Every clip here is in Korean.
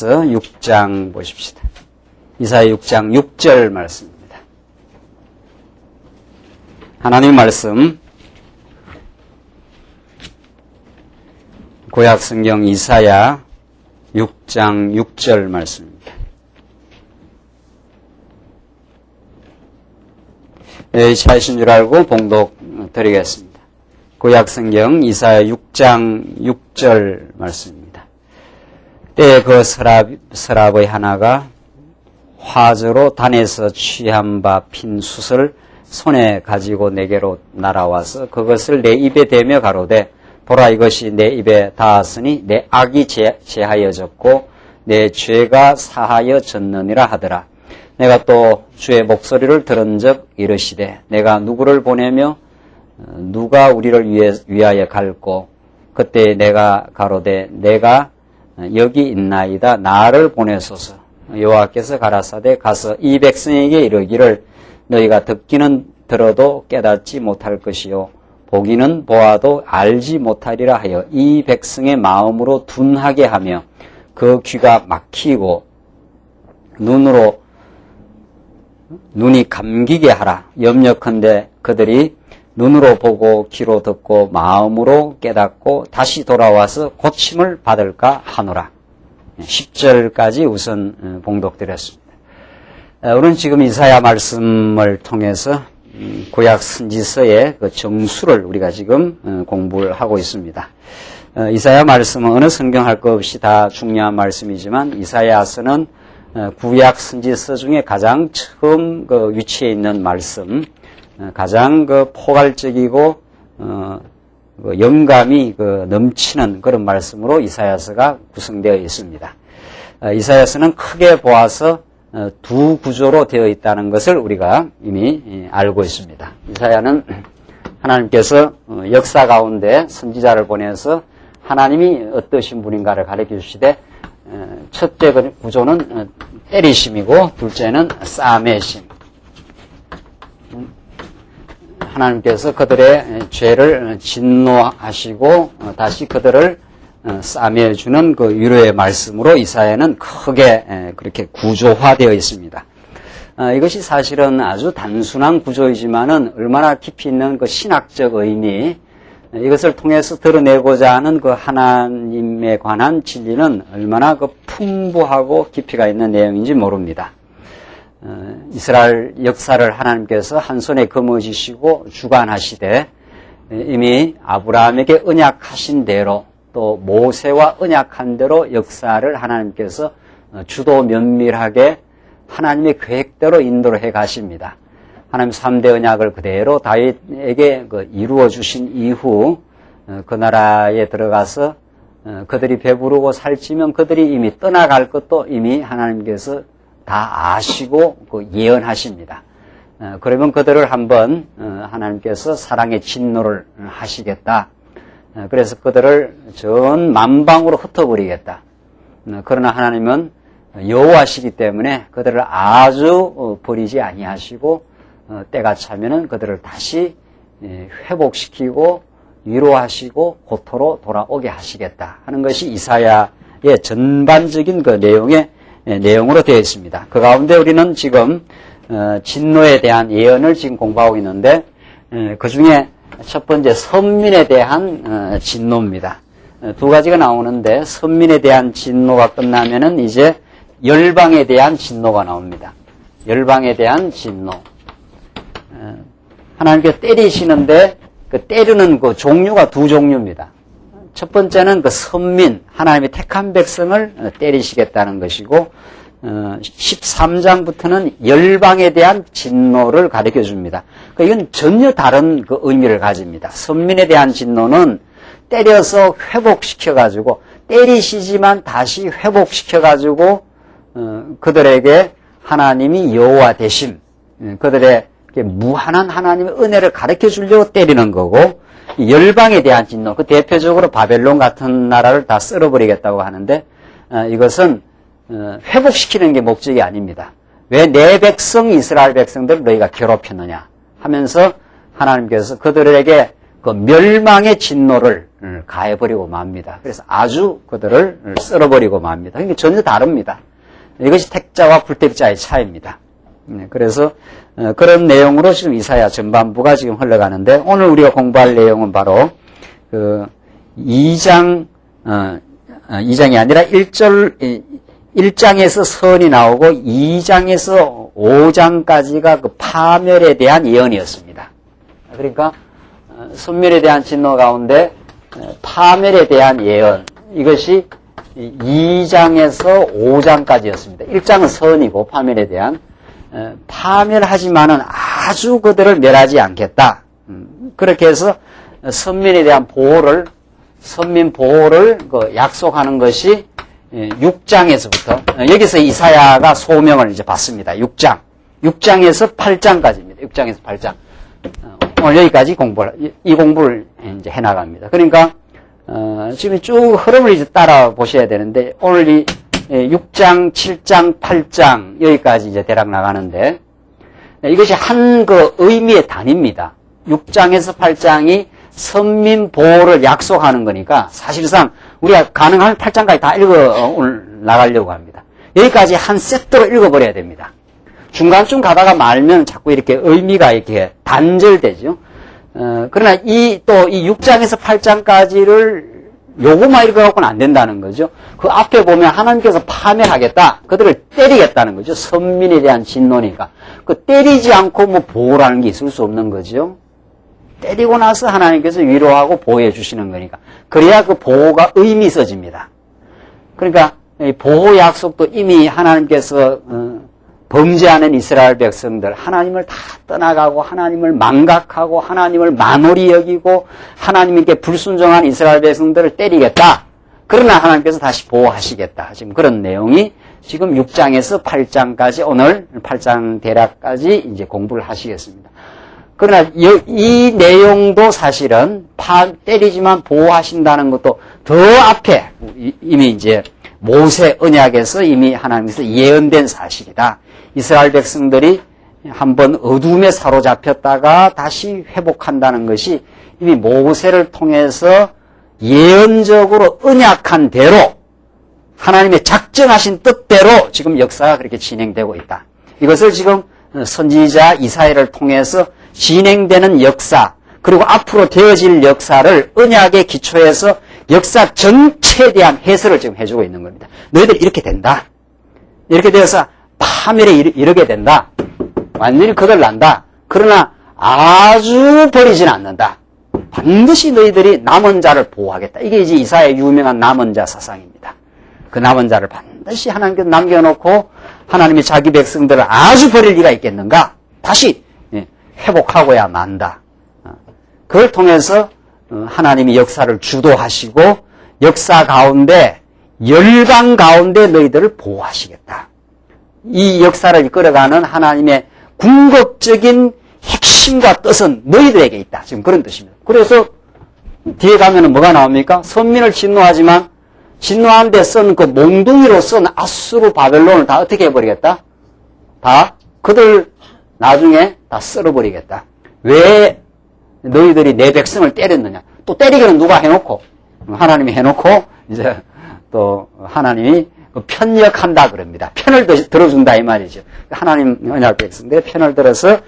이사야서 6장 보십시다. 이사야 6장 6절 말씀입니다. 하나님 말씀 구약성경 이사야 6장 6절 말씀입니다. 차이신 줄 알고 봉독 드리겠습니다. 구약성경 이사야 6장 6절 말씀입니다. 때에 그 서랍의 하나가 화저로 단에서 취한 바 핀 숯을 손에 가지고 내게로 날아와서 그것을 내 입에 대며 가로되 보라 이것이 내 입에 닿았으니 내 악이 제하여졌고 내 죄가 사하여졌느니라 하더라. 내가 또 주의 목소리를 들은 적 이르시되 내가 누구를 보내며 누가 우리를 위하여 갈고 그때 내가 가로되 내가 여기 있나이다 나를 보내소서. 여호와께서 가라사대 가서 이 백성에게 이르기를 너희가 듣기는 들어도 깨닫지 못할 것이요 보기는 보아도 알지 못하리라 하여 이 백성의 마음으로 둔하게 하며 그 귀가 막히고 눈이 감기게 하라. 염려컨대 그들이 눈으로 보고 귀로 듣고 마음으로 깨닫고 다시 돌아와서 고침을 받을까 하노라. 10절까지 우선 봉독드렸습니다. 우리는 지금 이사야 말씀을 통해서 구약 선지서의 그 정수를 우리가 지금 공부를 하고 있습니다. 이사야 말씀은 어느 성경할 것 없이 다 중요한 말씀이지만 이사야서는 구약 선지서 중에 가장 처음 그 위치에 있는 말씀, 가장 그 포괄적이고 영감이 그 넘치는 그런 말씀으로 이사야서가 구성되어 있습니다. 이사야서는 크게 보아서 두 구조로 되어 있다는 것을 우리가 이미 알고 있습니다. 이사야는 하나님께서 역사 가운데 선지자를 보내서 하나님이 어떠신 분인가를 가르쳐 주시되 첫째 구조는 때리심이고 둘째는 싸매심. 하나님께서 그들의 죄를 진노하시고 다시 그들을 싸매주는 그 위로의 말씀으로 이사야는 크게 그렇게 구조화되어 있습니다. 이것이 사실은 아주 단순한 구조이지만은 얼마나 깊이 있는 그 신학적 의미, 이것을 통해서 드러내고자 하는 그 하나님에 관한 진리는 얼마나 그 풍부하고 깊이가 있는 내용인지 모릅니다. 이스라엘 역사를 하나님께서 한 손에 거머쥐시고 주관하시되 이미 아브라함에게 언약하신 대로 또 모세와 언약한 대로 역사를 하나님께서 주도 면밀하게 하나님의 계획대로 인도를 해 가십니다. 하나님 3대 언약을 그대로 다윗에게 이루어 주신 이후 그 나라에 들어가서 그들이 배부르고 살찌면 그들이 이미 떠나갈 것도 이미 하나님께서 다 아시고 예언하십니다. 그러면 그들을 한번 하나님께서 사랑의 진노를 하시겠다. 그래서 그들을 전 만방으로 흩어버리겠다. 그러나 하나님은 여호와시기 때문에 그들을 아주 버리지 아니하시고 때가 차면은 그들을 다시 회복시키고 위로하시고 고토로 돌아오게 하시겠다 하는 것이 이사야의 전반적인 그 내용으로 되어 있습니다. 그 가운데 우리는 지금 진노에 대한 예언을 지금 공부하고 있는데 그 중에 첫 번째 선민에 대한 진노입니다. 두 가지가 나오는데 선민에 대한 진노가 끝나면은 이제 열방에 대한 진노가 나옵니다. 열방에 대한 진노. 하나님께서 때리시는데 그 때리는 그 종류가 두 종류입니다. 첫 번째는 그 선민, 하나님의 택한 백성을 때리시겠다는 것이고 13장부터는 열방에 대한 진노를 가르쳐 줍니다. 이건 전혀 다른 그 의미를 가집니다. 선민에 대한 진노는 때려서 회복시켜가지고 때리시지만 다시 회복시켜가지고 그들에게 하나님이 여호와 되심, 그들의 무한한 하나님의 은혜를 가르쳐 주려고 때리는 거고 열방에 대한 진노, 그 대표적으로 바벨론 같은 나라를 다 쓸어버리겠다고 하는데 이것은 회복시키는 게 목적이 아닙니다. 왜 내 백성 이스라엘 백성들을 너희가 괴롭혔느냐 하면서 하나님께서 그들에게 그 멸망의 진노를 가해버리고 맙니다. 그래서 아주 그들을 썰어버리고 맙니다. 그러니까 전혀 다릅니다. 이것이 택자와 불택자의 차이입니다. 그래서 그런 내용으로 지금 이사야 전반부가 지금 흘러가는데, 오늘 우리가 공부할 내용은 바로 그 2장이 아니라 1장에서 선이 나오고 2장에서 5장까지가 그 파멸에 대한 예언이었습니다. 그러니까 선멸에 대한 진노 가운데 파멸에 대한 예언, 이것이 2장에서 5장까지였습니다. 1장은 선이고 파멸에 대한, 파멸하지만은 아주 그들을 멸하지 않겠다. 그렇게 해서 선민에 대한 보호를, 선민 보호를 약속하는 것이 6장에서부터, 여기서 이사야가 소명을 이제 받습니다. 6장에서 8장까지입니다. 6장에서 8장. 오늘 여기까지 이 공부를 이제 해나갑니다. 그러니까, 지금 쭉 흐름을 이제 따라 보셔야 되는데, 오늘 이 6장, 7장, 8장, 여기까지 이제 대략 나가는데, 이것이 한 그 의미의 단위입니다. 6장에서 8장이 선민 보호를 약속하는 거니까, 사실상 우리가 가능하면 8장까지 다 오늘 나가려고 합니다. 여기까지 한 세트로 읽어버려야 됩니다. 중간쯤 가다가 말면 자꾸 이렇게 의미가 이렇게 단절되죠. 그러나 이 6장에서 8장까지를 요것만 읽어갖고는 안 된다는 거죠. 그 앞에 보면 하나님께서 파멸하겠다. 그들을 때리겠다는 거죠. 선민에 대한 진노니까. 그 때리지 않고 뭐 보호라는 게 있을 수 없는 거죠. 때리고 나서 하나님께서 위로하고 보호해 주시는 거니까. 그래야 그 보호가 의미 있어집니다. 그러니까 보호 약속도 이미 하나님께서 범죄하는 이스라엘 백성들, 하나님을 다 떠나가고 하나님을 망각하고 하나님을 만홀히 여기고 하나님께 불순종한 이스라엘 백성들을 때리겠다. 그러나 하나님께서 다시 보호하시겠다. 지금 그런 내용이 지금 6장에서 8장까지, 오늘 8장 대략까지 이제 공부를 하시겠습니다. 그러나 이 내용도 사실은 때리지만 보호하신다는 것도 더 앞에 이미 이제 모세 언약에서 이미 하나님께서 예언된 사실이다. 이스라엘 백성들이 한번 어둠에 사로잡혔다가 다시 회복한다는 것이 이미 모세를 통해서 예언적으로 언약한 대로 하나님의 작정하신 뜻대로 지금 역사가 그렇게 진행되고 있다. 이것을 지금 선지자 이사야를 통해서 진행되는 역사, 그리고 앞으로 되어질 역사를 언약에 기초해서 역사 전체에 대한 해설을 지금 해주고 있는 겁니다. 너희들 이렇게 된다. 이렇게 되어서 파멸에 이르게 된다. 완전히 거덜난다. 그러나 아주 버리진 않는다. 반드시 너희들이 남은 자를 보호하겠다. 이게 이제 이사야의 유명한 남은 자 사상입니다. 그 남은 자를 반드시 하나님께서 남겨놓고 하나님이 자기 백성들을 아주 버릴 리가 있겠는가? 다시 회복하고야 만다. 그걸 통해서 하나님이 역사를 주도하시고 역사 가운데 열방 가운데 너희들을 보호하시겠다. 이 역사를 이끌어가는 하나님의 궁극적인 핵심과 뜻은 너희들에게 있다. 지금 그런 뜻입니다. 그래서 뒤에 가면은 뭐가 나옵니까? 선민을 진노하지만 진노한 데 쓴 그 몽둥이로 쓴 아수르 바벨론을 다 어떻게 해버리겠다? 다 그들 나중에 다 썰어버리겠다. 왜 너희들이 내 백성을 때렸느냐? 또 때리기는 누가 해놓고 하나님이 해놓고 이제 또 하나님이 편력한다 그럽니다. 편을 들어준다 이 말이죠. 하나님 언약 백성들의 편을 들어서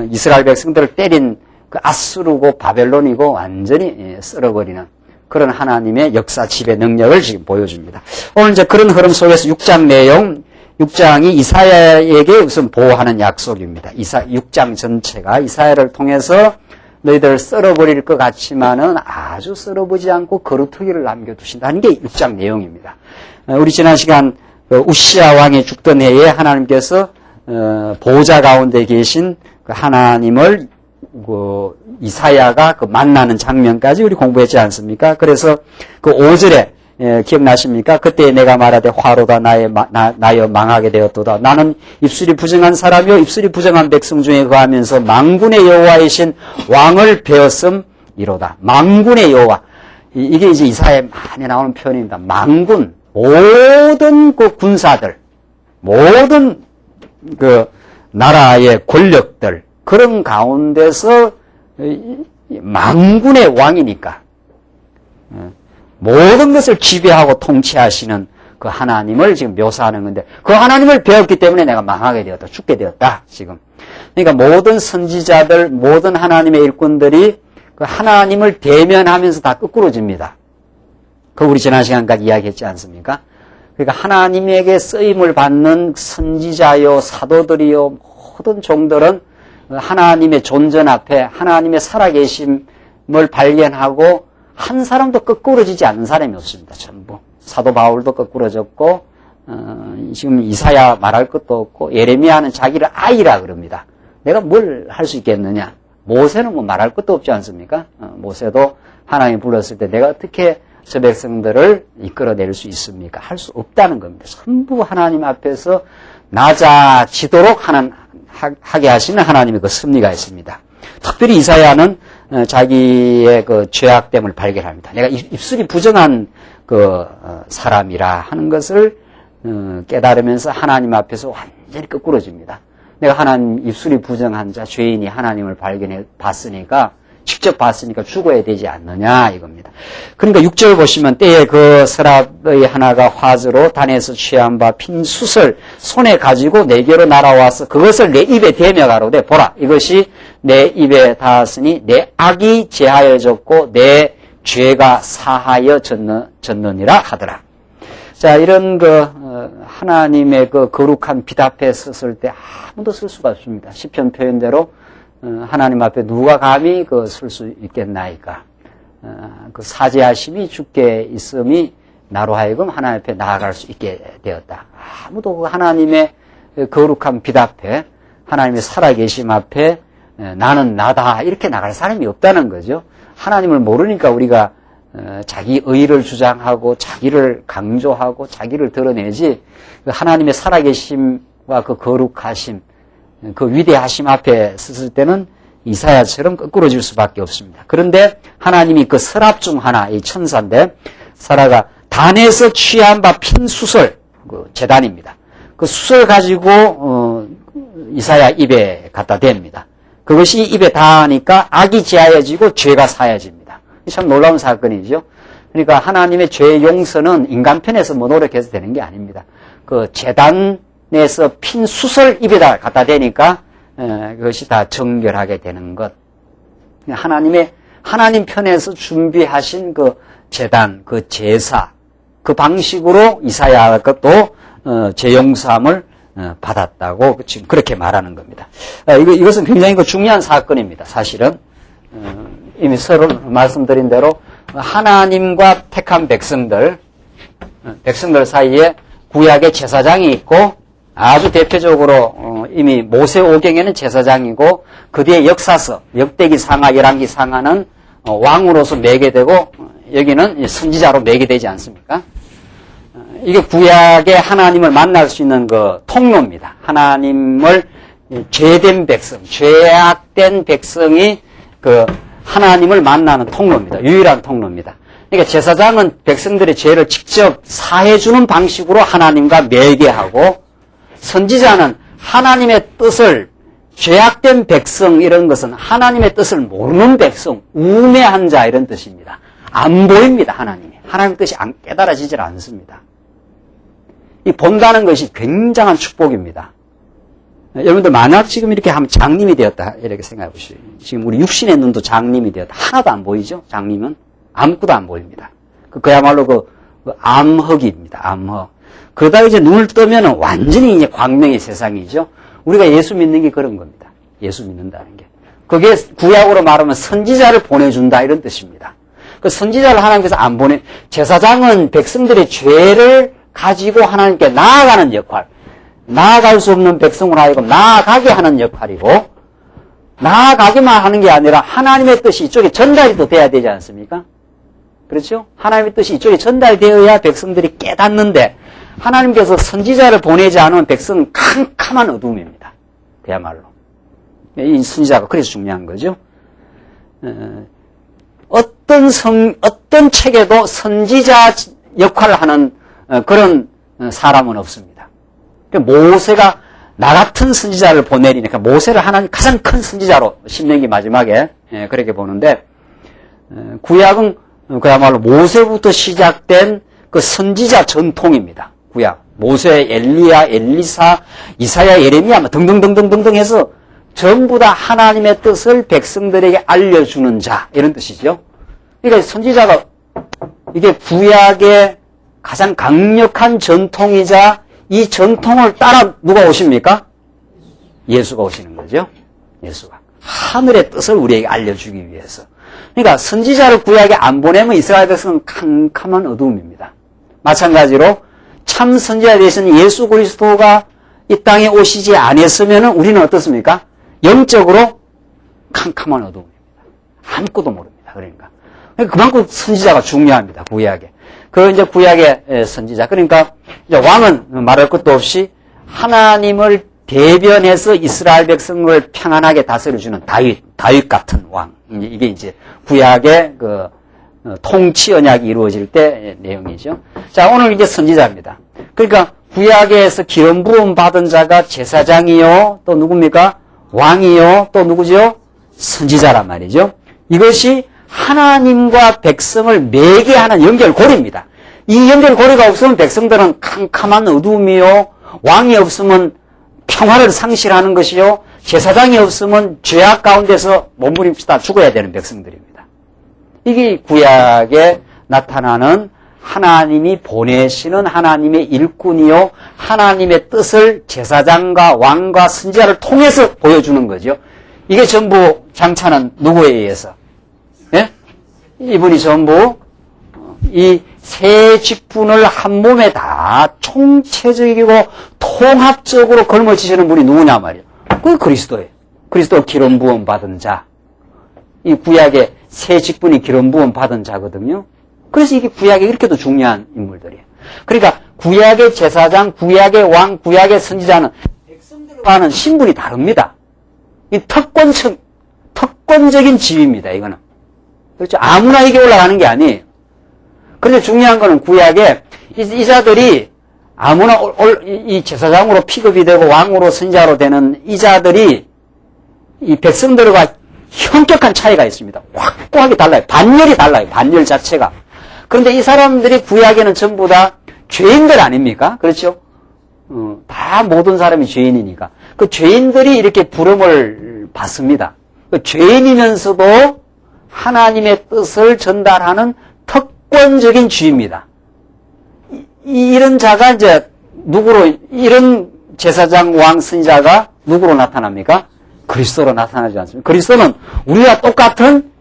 이스라엘 백성들을 때린 그 아수르고 바벨론이고 완전히 썰어버리는 그런 하나님의 역사 지배 능력을 지금 보여줍니다. 오늘 이제 그런 흐름 속에서 6장 내용, 6장이 이사야에게 우선 보호하는 약속입니다. 6장 전체가 이사야를 통해서 너희들을 썰어버릴 것 같지만은 아주 썰어보지 않고 거루터기를 남겨두신다는 게 6장 내용입니다. 우리 지난 시간 우시야 왕이 죽던 해에 하나님께서 보호자 가운데 계신 그 하나님을 이사야가 만나는 장면까지 우리 공부했지 않습니까? 그래서 그 5절에 기억나십니까? 그때 내가 말하되 화로다 나여 망하게 되었도다. 나는 입술이 부정한 사람이요 입술이 부정한 백성 중에 거하면서 만군의 여호와이신 왕을 배웠음이로다. 만군의 여호와. 이게 이제 이사야에 많이 나오는 표현입니다. 만군. 모든 그 군사들, 모든 그 나라의 권력들, 그런 가운데서 만군의 왕이니까 모든 것을 지배하고 통치하시는 그 하나님을 지금 묘사하는 건데 그 하나님을 배웠기 때문에 내가 망하게 되었다. 죽게 되었다. 지금. 그러니까 모든 선지자들, 모든 하나님의 일꾼들이 그 하나님을 대면하면서 다 거꾸로집니다. 그 우리 지난 시간까지 이야기했지 않습니까? 그러니까 하나님에게 쓰임을 받는 선지자요, 사도들이요, 모든 종들은 하나님의 존전 앞에 하나님의 살아계심을 발견하고 한 사람도 거꾸로지지 않는 사람이 없습니다. 전부. 사도 바울도 거꾸로졌고 지금 이사야 말할 것도 없고 예레미야는 자기를 아이라 그럽니다. 내가 뭘 할 수 있겠느냐. 모세는 뭐 말할 것도 없지 않습니까? 모세도 하나님이 불렀을 때 내가 어떻게 저 백성들을 이끌어낼 수 있습니까? 할 수 없다는 겁니다. 전부 하나님 앞에서 낮아지도록 하게 하시는 하나님의 그 섭리가 있습니다. 특별히 이사야는 자기의 그 죄악됨을 발견합니다. 내가 입술이 부정한 그 사람이라 하는 것을 깨달으면서 하나님 앞에서 완전히 거꾸로집니다. 내가 하나님 입술이 부정한 자 죄인이 하나님을 발견해 봤으니까 직접 봤으니까 죽어야 되지 않느냐 이겁니다. 그러니까 6절 보시면 때에 그 서랍의 하나가 화즈로 단에서 취한 바 핀 숯을 손에 가지고 내게로 날아와서 그것을 내 입에 대며 가로되 보라 이것이 내 입에 닿았으니 내 악이 제하여졌고 내 죄가 사하여졌느니라 하더라. 자, 이런 하나님의 그 거룩한 빛 앞에 섰을 때 아무도 쓸 수가 없습니다. 시편 표현대로 하나님 앞에 누가 감히 쓸 수 있겠나이까. 그 사죄하심이 주께 있음이 나로 하여금 하나님 앞에 나아갈 수 있게 되었다. 아무도 그 하나님의 거룩한 빛 앞에 하나님의 살아계심 앞에 나는 나다 이렇게 나갈 사람이 없다는 거죠. 하나님을 모르니까 우리가 자기 의를 주장하고 자기를 강조하고 자기를 드러내지 하나님의 살아계심과 그 거룩하심 그 위대하심 앞에 섰을 때는 이사야처럼 거꾸로질 수밖에 없습니다. 그런데 하나님이 그 서랍 중 하나, 이 천사인데 사라가 단에서 취한 바 핀 숯을 그 제단입니다. 그 숯을 가지고 이사야 입에 갖다 댑니다. 그것이 입에 닿으니까 악이 제하여지고 죄가 사여집니다. 참 놀라운 사건이죠. 그러니까 하나님의 죄 용서는 인간 편에서 뭐 노력해서 되는 게 아닙니다. 그 제단에서 핀 숯을 입에다 갖다 대니까 그것이 다 정결하게 되는 것. 하나님 편에서 준비하신 그 제단, 그 제사, 그 방식으로 이사야가 또 죄용서함을 받았다고 지금 그렇게 말하는 겁니다. 이것은 굉장히 중요한 사건입니다. 사실은 이미 서로 말씀드린 대로 하나님과 택한 백성들 사이에 구약의 제사장이 있고 아주 대표적으로 이미 모세오경에는 제사장이고 그 뒤에 역사서 역대기 상하 열왕기 상하는 왕으로서 매게 되고 여기는 선지자로 매게 되지 않습니까? 이게 구약의 하나님을 만날 수 있는 그 통로입니다. 하나님을 죄된 백성, 죄악된 백성이 그 하나님을 만나는 통로입니다. 유일한 통로입니다. 그러니까 제사장은 백성들의 죄를 직접 사해주는 방식으로 하나님과 매개하고 선지자는 하나님의 뜻을 죄악된 백성 이런 것은 하나님의 뜻을 모르는 백성, 우매한 자 이런 뜻입니다. 안 보입니다. 하나님 뜻이 안 깨달아지질 않습니다. 이 본다는 것이 굉장한 축복입니다. 여러분들 만약 지금 이렇게 하면 장님이 되었다 이렇게 생각해 보시죠. 지금 우리 육신의 눈도 장님이 되었다. 하나도 안 보이죠? 장님은 아무것도 안 보입니다. 그야말로 그 암흑입니다. 암흑. 그러다가 이제 눈을 뜨면은 완전히 이제 광명의 세상이죠. 우리가 예수 믿는 게 그런 겁니다. 예수 믿는다는 게. 그게 구약으로 말하면 선지자를 보내준다 이런 뜻입니다. 그 선지자를 하나님께서 안 보내, 제사장은 백성들의 죄를 가지고 하나님께 나아가는 역할, 나아갈 수 없는 백성으로 하여금 나아가게 하는 역할이고, 나아가기만 하는 게 아니라 하나님의 뜻이 이쪽에 전달이 또 돼야 되지 않습니까? 그렇죠? 하나님의 뜻이 이쪽에 전달되어야 백성들이 깨닫는데, 하나님께서 선지자를 보내지 않으면 백성은 캄캄한 어둠입니다. 그야말로. 이 선지자가 그래서 중요한 거죠. 어떤 책에도 선지자 역할을 하는 그런 사람은 없습니다. 모세가 나 같은 선지자를 보내리니까 모세를 하나님 가장 큰 선지자로 신명기 마지막에 그렇게 보는데, 구약은 그야말로 모세부터 시작된 그 선지자 전통입니다. 구약. 모세, 엘리야, 엘리사, 이사야, 예레미야 등등등등등등 해서 전부 다 하나님의 뜻을 백성들에게 알려주는 자, 이런 뜻이죠. 그러니까 선지자가 이게 구약의 가장 강력한 전통이자 이 전통을 따라 누가 오십니까? 예수가 오시는 거죠. 예수가. 하늘의 뜻을 우리에게 알려주기 위해서. 그러니까 선지자를 구약에 안 보내면 이스라엘 백성은 캄캄한 어두움입니다. 마찬가지로 참 선지자 되신 예수 그리스도가 이 땅에 오시지 않았으면 우리는 어떻습니까? 영적으로 캄캄한 어두움입니다. 아무것도 모릅니다. 그러니까 그만큼 선지자가 중요합니다. 구약에. 그 이제 구약의 선지자. 그러니까 이제 왕은 말할 것도 없이 하나님을 대변해서 이스라엘 백성을 평안하게 다스려주는 다윗 같은 왕. 이게 이제 구약의 그 통치 언약이 이루어질 때 내용이죠. 자, 오늘 이제 선지자입니다. 그러니까 구약에서 기름 부음 받은 자가 제사장이요, 또 누굽니까? 왕이요, 또 누구죠? 선지자란 말이죠. 이것이 하나님과 백성을 매개하는 연결고리입니다. 이 연결고리가 없으면 백성들은 캄캄한 어두움이요, 왕이 없으면 평화를 상실하는 것이요, 제사장이 없으면 죄악 가운데서 몸부림치다 죽어야 되는 백성들입니다. 이게 구약에 나타나는 하나님이 보내시는 하나님의 일꾼이요, 하나님의 뜻을 제사장과 왕과 선지자를 통해서 보여주는 거죠. 이게 전부 장차는 누구에 의해서? 예? 이분이 전부 이 세 직분을 한 몸에 다 총체적이고 통합적으로 걸머지시는 분이 누구냐 말이에요. 그게 그리스도예요. 그리스도 기름 부음 받은 자. 이 구약의 세 직분이 기름 부음 받은 자거든요. 그래서 이게 구약에 이렇게도 중요한 인물들이에요. 그러니까 구약의 제사장, 구약의 왕, 구약의 선지자는 백성들과는 신분이 다릅니다. 이 특권적인 지위입니다. 이거는. 그렇죠? 아무나 이게 올라가는 게 아니에요. 그런데 중요한 거는 구약에 이 자들이 아무나 이 제사장으로 픽업이 되고 왕으로 선지자로 되는 이 자들이 이 백성들과 현격한 차이가 있습니다. 확고하게 달라요. 반열이 달라요. 반열 자체가. 그런데 이 사람들이 구약에는 전부 다 죄인들 아닙니까? 그렇죠? 다 모든 사람이 죄인이니까. 그 죄인들이 이렇게 부름을 받습니다. 그 죄인이면서도 하나님의 뜻을 전달하는 특권적인 지위입니다. 이런 자가 이제 누구로, 이런 제사장 왕 선지자가 누구로 나타납니까? 그리스도로 나타나지 않습니까? 그리스도는 우리와 똑같은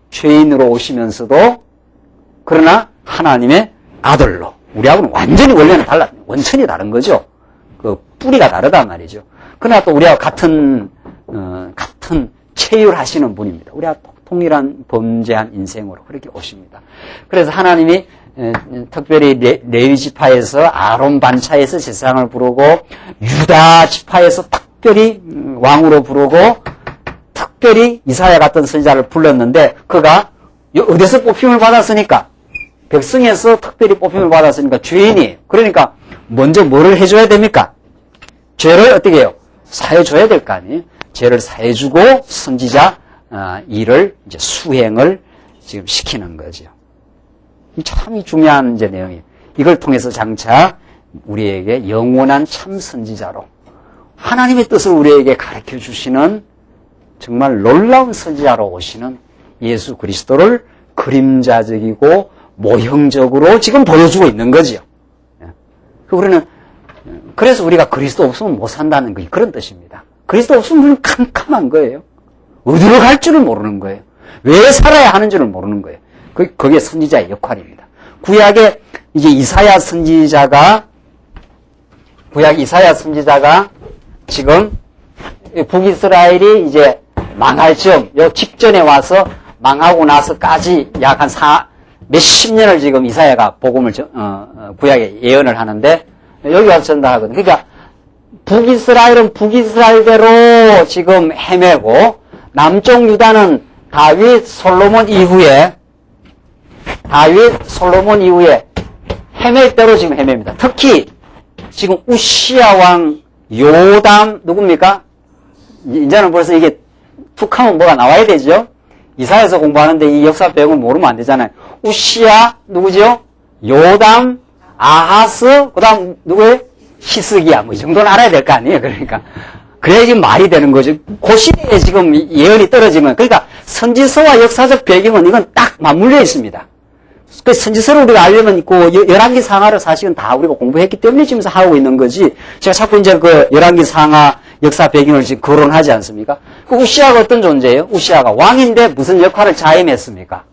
죄인으로 오시면서도 그러나 하나님의 아들로, 우리하고는 완전히 원래는 원천이 다른 거죠. 그 뿌리가 다르단 말이죠. 그러나 또 우리와 같은 체휼하시는 분입니다. 우리와 동일한 범죄한 인생으로 그렇게 오십니다. 그래서 하나님이 특별히 레위 지파에서 아론 반차에서 제사장을 부르고 유다 지파에서 특별히 왕으로 부르고 특별히 이사야 같은 선지자를 불렀는데 그가 어디서 뽑힘을 받았으니까? 백성에서 특별히 뽑힘을 받았으니까 죄인이에요. 그러니까 먼저 뭐를 해줘야 됩니까? 죄를 어떻게 해요? 사해줘야 될 거 아니에요? 죄를 사해주고 선지자 일을 이제 수행을 지금 시키는 거죠. 참 중요한 이제 내용이에요. 이걸 통해서 장차 우리에게 영원한 참 선지자로 하나님의 뜻을 우리에게 가르쳐 주시는 정말 놀라운 선지자로 오시는 예수 그리스도를 그림자적이고 모형적으로 지금 보여주고 있는 거죠. 그래서 우리가 그리스도 없으면 못 산다는 거 그런 뜻입니다. 그리스도 없으면 우리는 캄캄한 거예요. 어디로 갈 줄을 모르는 거예요. 왜 살아야 하는 줄을 모르는 거예요. 그게 선지자의 역할입니다. 구약에 이제 이사야 선지자가 지금 북이스라엘이 이제 망할 즈음, 요 직전에 와서 망하고 나서까지 약 한 몇십 년을 지금 이사야가 복음을 구약에 예언을 하는데 여기 와서 전달하거든요. 그러니까 북이스라엘은 북이스라엘대로 지금 헤매고 남쪽 유다는 다윗 솔로몬 이후에 헤맬 대로 지금 헤맵니다. 특히 지금 우시야 왕 요담 누굽니까? 이제는 벌써 이게 툭하면 뭐가 나와야 되죠? 이사야서 공부하는데 이 역사 배경을 모르면 안 되잖아요. 우시야, 누구죠? 요담, 아하스, 그 다음, 누구예요? 히스기야. 뭐, 이 정도는 알아야 될 거 아니에요? 그러니까. 그래야 지금 말이 되는 거죠. 그 시대에 지금 예언이 떨어지면, 그러니까 선지서와 역사적 배경은 이건 딱 맞물려 있습니다. 그 선지서를 우리가 알려면 그 열왕기 상하를 사실은 다 우리가 공부했기 때문에 지금 하고 있는 거지. 제가 자꾸 이제 그 열왕기 상하 역사 배경을 지금 거론하지 않습니까? 그 우시아가 어떤 존재예요? 우시아가 왕인데 무슨 역할을 자임했습니까?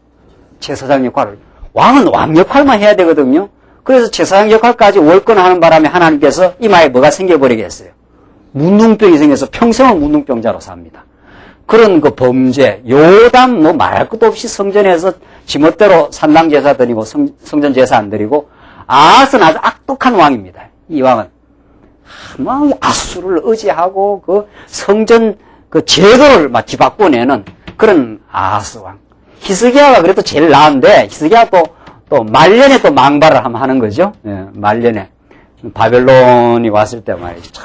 제사장 역할을. 왕은 왕 역할만 해야 되거든요. 그래서 제사장 역할까지 월권하는 바람에 하나님께서 이마에 뭐가 생겨버리게 했어요? 문둥병이 생겨서 평생을 문둥병자로 삽니다. 그런 그 범죄, 요담 뭐 말할 것도 없이 성전에서 지멋대로 산당 제사 드리고 성전 제사 안 드리고, 아하스는 아주 악독한 왕입니다. 이 왕은 막 아수를 의지하고 그 성전 그 제도를 막 뒤바꿔내는 그런 아하스 왕. 히스기야가 그래도 제일 나은데, 히스기야가 또 말년에 또 망발을 하는 거죠. 예, 말년에 바벨론이 왔을 때 말이죠.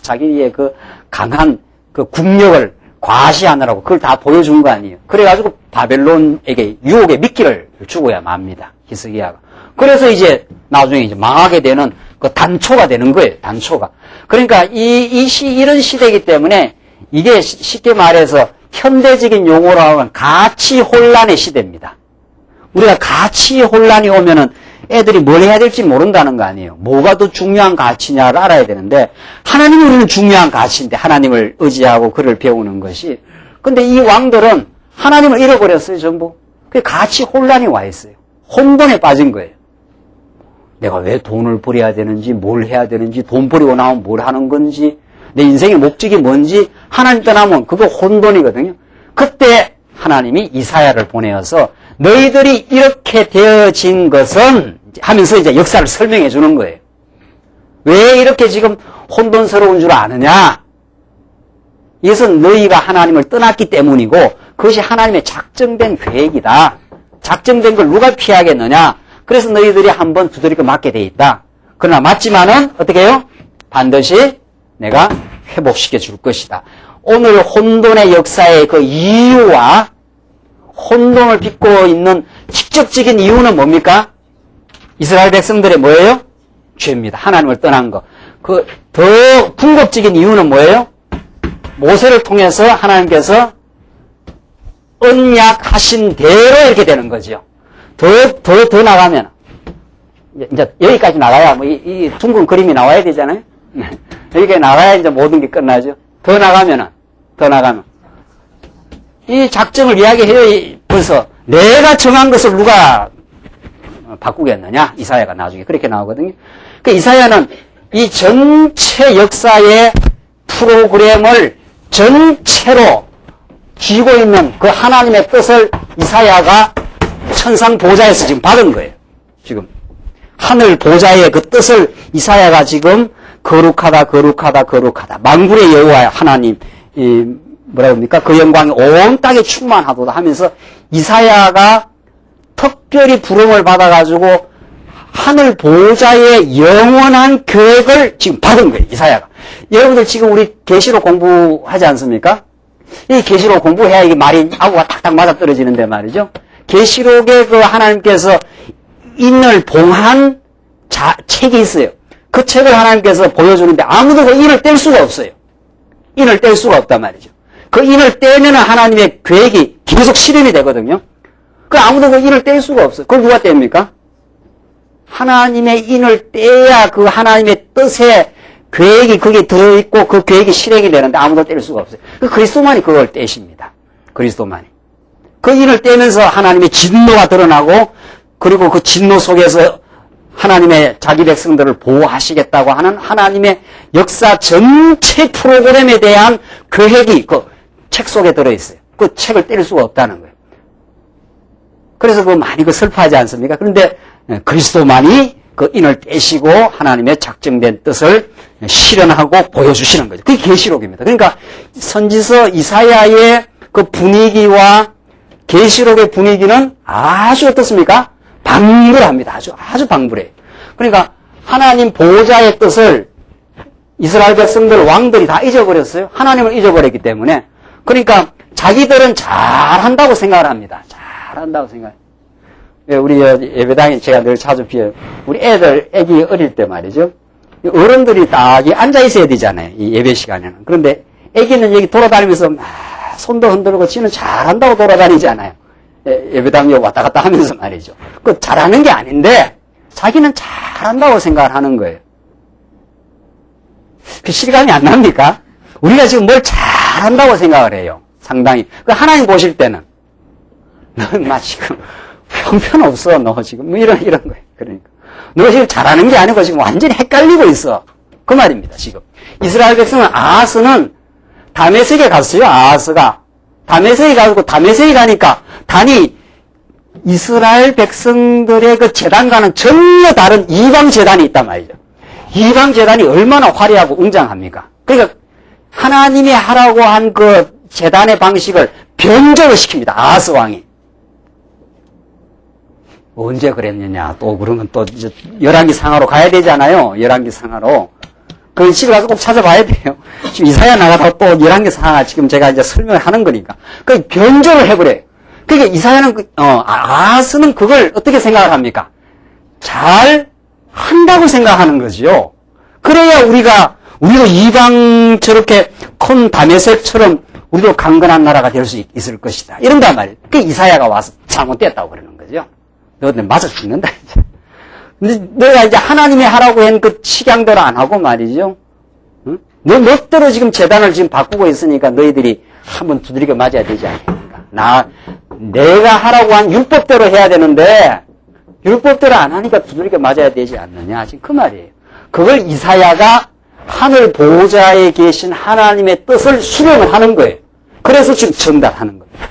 자기의 그 강한 그 국력을 과시하느라고 그걸 다 보여준 거 아니에요. 그래가지고 바벨론에게 유혹의 미끼를 주고야 맙니다. 히스기야가. 그래서 이제 나중에 이제 망하게 되는 그 단초가 되는 거예요. 단초가. 그러니까 이런 시대이기 때문에 이게 쉽게 말해서 현대적인 용어로 하면 가치 혼란의 시대입니다. 우리가 가치 혼란이 오면은 애들이 뭘 해야 될지 모른다는 거 아니에요. 뭐가 더 중요한 가치냐를 알아야 되는데, 하나님이 우리는 중요한 가치인데 하나님을 의지하고 그를 배우는 것이. 근데 이 왕들은 하나님을 잃어버렸어요, 전부. 그 가치 혼란이 와 있어요. 혼돈에 빠진 거예요. 내가 왜 돈을 벌여야 되는지, 뭘 해야 되는지, 돈 벌이고 나면 뭘 하는 건지, 내 인생의 목적이 뭔지, 하나님 떠나면 그거 혼돈이거든요. 그때 하나님이 이사야를 보내어서 너희들이 이렇게 되어진 것은 하면서 이제 역사를 설명해 주는 거예요. 왜 이렇게 지금 혼돈스러운 줄 아느냐? 이것은 너희가 하나님을 떠났기 때문이고 그것이 하나님의 작정된 계획이다. 작정된 걸 누가 피하겠느냐? 그래서 너희들이 한번 두드리고 맞게 돼 있다. 그러나 맞지만은 어떻게 해요? 반드시 내가 회복시켜 줄 것이다. 오늘 혼돈의 역사의 그 이유와 혼돈을 빚고 있는 직접적인 이유는 뭡니까? 이스라엘 백성들의 뭐예요? 죄입니다. 하나님을 떠난 거. 그 더 궁극적인 이유는 뭐예요? 모세를 통해서 하나님께서 언약하신 대로 이렇게 되는 거죠. 더 나가면 이제 여기까지 나가야 뭐 이 둥근 그림이 나와야 되잖아요. 여기까지 나가야 이제 모든 게 끝나죠. 더 나가면 이 작정을 이야기해요. 벌써 내가 정한 것을 누가 바꾸겠느냐? 이사야가 나중에 그렇게 나오거든요. 그 이사야는 이 전체 역사의 프로그램을 전체로 쥐고 있는 그 하나님의 뜻을 이사야가 천상 보좌에서 지금 받은 거예요. 지금 하늘 보좌의 그 뜻을 이사야가 지금 거룩하다. 만군의 여호와 하나님 뭐라 합니까? 그 영광이 온 땅에 충만하도다 하면서 이사야가 특별히 부름을 받아가지고 하늘 보좌의 영원한 계획을 지금 받은 거예요. 이사야가. 여러분들 지금 우리 계시록 공부하지 않습니까? 이 계시록 공부해야 이게 말이 아구가 탁탁 맞아떨어지는데 말이죠. 계시록에 그 하나님께서 인을 봉한 책이 있어요. 그 책을 하나님께서 보여주는데 아무도 그 인을 뗄 수가 없어요. 인을 뗄 수가 없단 말이죠. 그 인을 떼면 하나님의 계획이 계속 실현이 되거든요. 그 아무도 그 인을 뗄 수가 없어요. 그걸 누가 뗍니까? 하나님의 인을 떼야 그 하나님의 뜻에 계획이 거기에 들어있고 그 계획이 실행이 되는데 아무도 뗄 수가 없어요. 그 그리스도만이 그걸 떼십니다. 그리스도만이. 그 인을 떼면서 하나님의 진노가 드러나고 그리고 그 진노 속에서 하나님의 자기 백성들을 보호하시겠다고 하는 하나님의 역사 전체 프로그램에 대한 계획이 그 책 속에 들어있어요. 그 책을 뗄 수가 없다는 거예요. 그래서 그 많이 그 슬퍼하지 않습니까? 그런데 그리스도만이 그 인을 떼시고 하나님의 작정된 뜻을 실현하고 보여주시는 거죠. 그게 계시록입니다. 그러니까 선지서 이사야의 그 분위기와 계시록의 분위기는 아주 어떻습니까? 방불합니다. 아주 방불해요. 그러니까 하나님 보호자의 뜻을 이스라엘 백성들 왕들이 다 잊어버렸어요. 하나님을 잊어버렸기 때문에. 그러니까 자기들은 잘한다고 생각을 합니다. 잘한다고 생각. 우리 예배당에 제가 늘 자주 비해요. 우리 애기 어릴 때 말이죠. 어른들이 딱 앉아 있어야 되잖아요. 이 예배 시간에는. 그런데 애기는 여기 돌아다니면서 막 손도 흔들고 지는 잘한다고 돌아다니잖아요. 예배당에 왔다 갔다 하면서 말이죠. 그 잘하는 게 아닌데 자기는 잘한다고 생각을 하는 거예요. 그 실감이 안 납니까? 우리가 지금 뭘 잘한다고 생각을 해요. 상당히. 그 하나님 보실 때는 너는 막 지금 형편없어. 너 지금 뭐 이런 거예요. 그러니까 너 지금 잘하는 게 아니고 지금 완전히 헷갈리고 있어. 그 말입니다. 지금 이스라엘 백성은 아하스는 다메섹에 갔어요. 아하스가 다메섹에 가고 다메섹에 가니까 단이 이스라엘 백성들의 그 제단과는 전혀 다른 이방 제단이 있단 말이죠. 이방 제단이 얼마나 화려하고 웅장합니까? 그러니까 하나님이 하라고 한 그 제단의 방식을 변절을 시킵니다. 아하스 왕이. 언제 그랬느냐. 또 그러면 또 이제 열왕기 상하로 가야 되잖아요. 열왕기 상하로. 그 집에 가서 꼭 찾아봐야 돼요. 지금 이사야 나가다가 또 열왕기 상하 지금 제가 이제 설명을 하는 거니까. 그 변절을 해버려요. 그러니까 이사야는 아하스는 그걸 어떻게 생각을 합니까? 잘 한다고 생각하는 거지요. 그래야 우리도 이방 저렇게 큰 다메섹처럼 우리도 강건한 나라가 될 수 있을 것이다. 이런단 말이에요. 그 이사야가 와서 잘못됐다고 그러는 거죠. 너한테 맞아 죽는다, 이제. 근데 너가 이제 하나님이 하라고 한 그 식양대로 안 하고 말이죠. 응? 너 멋대로 지금 재단을 지금 바꾸고 있으니까 너희들이 한번 두드리게 맞아야 되지 않습니까? 내가 하라고 한 율법대로 해야 되는데, 율법대로 안 하니까 두드리게 맞아야 되지 않느냐. 지금 그 말이에요. 그걸 이사야가 하늘 보호자에 계신 하나님의 뜻을 수령을 하는 거예요. 그래서 지금 전달하는 겁니다.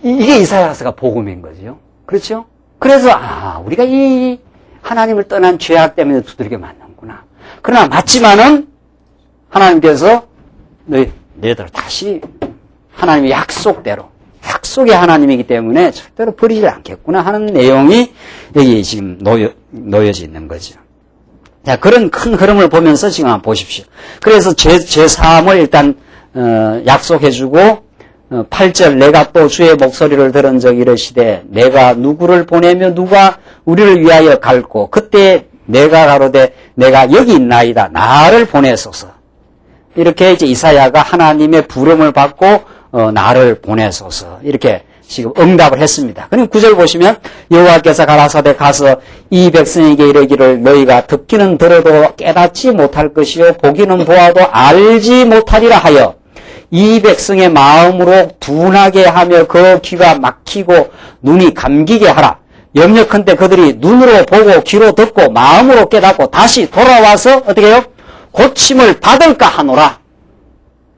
이게 이사야서가 복음인 거죠. 그렇죠? 그래서 우리가 이 하나님을 떠난 죄악 때문에 두드리게 맞는구나. 그러나 맞지만은 하나님께서 너희들 다시 하나님의 약속대로 약속의 하나님이기 때문에 절대로 버리지 않겠구나 하는 내용이 여기 지금 놓여져 있는 거죠. 자, 그런 큰 흐름을 보면서 지금 한번 보십시오. 그래서 제3을 일단 약속해주고 8절 내가 또 주의 목소리를 들은 적 이르시되 내가 누구를 보내며 누가 우리를 위하여 갈고 그때 내가 가로되 내가 여기 있나이다 나를 보내소서. 이렇게 이제 이사야가 하나님의 부름을 받고 나를 보내소서 이렇게 지금 응답을 했습니다. 그럼 9절 보시면 여호와께서 가라사대 가서 이 백성에게 이르기를 너희가 듣기는 들어도 깨닫지 못할 것이요 보기는 보아도 알지 못하리라 하여 이 백성의 마음으로 둔하게 하며 그 귀가 막히고 눈이 감기게 하라. 염려컨대 그들이 눈으로 보고 귀로 듣고 마음으로 깨닫고 다시 돌아와서 어떻게 해요? 고침을 받을까 하노라.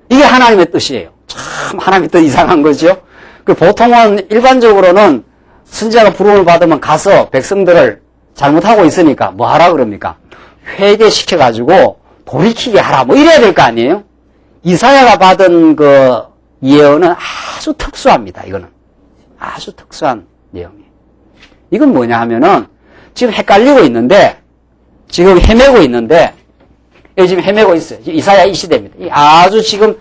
이게 하나님의 뜻이에요. 참 하나님의 뜻 이상한 거죠. 보통은 일반적으로는 선지자가 부름을 받으면 가서 백성들을 잘못하고 있으니까 뭐 하라 그럽니까? 회개시켜가지고 돌이키게 하라 뭐 이래야 될 거 아니에요? 이사야가 받은 그 예언은 아주 특수합니다. 이거는 아주 특수한 내용이에요. 이건 뭐냐 하면은 지금 헷갈리고 있는데 지금 헤매고 있는데 여기 지금 헤매고 있어요. 이사야 이 시대입니다. 아주 지금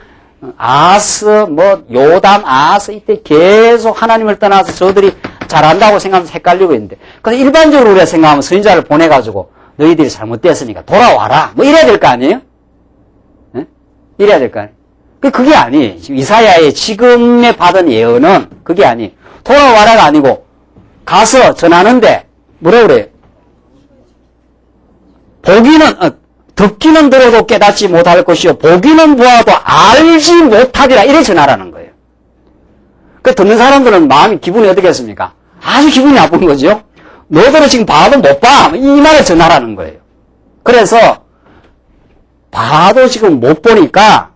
아하스, 요담, 아하스 이때 계속 하나님을 떠나서 저들이 잘한다고 생각하면서 헷갈리고 있는데 그래서 일반적으로 우리가 생각하면 선지자를 보내가지고 너희들이 잘못됐으니까 돌아와라 뭐 이래야 될 거 아니에요? 네? 이래야 될 거 아니에요? 그게 아니에요. 지금 이사야의 지금에 받은 예언은 그게 아니에요. 돌아와라가 아니고 가서 전하는데 뭐라 그래요? 듣기는 들어도 깨닫지 못할 것이요 보기는 보아도 알지 못하리라 이래 전하라는 거예요. 그 듣는 사람들은 마음이 기분이 어떻겠습니까? 아주 기분이 나쁜 거죠. 너들은 지금 봐도 못 봐. 이 말을 전하라는 거예요. 그래서 봐도 지금 못 보니까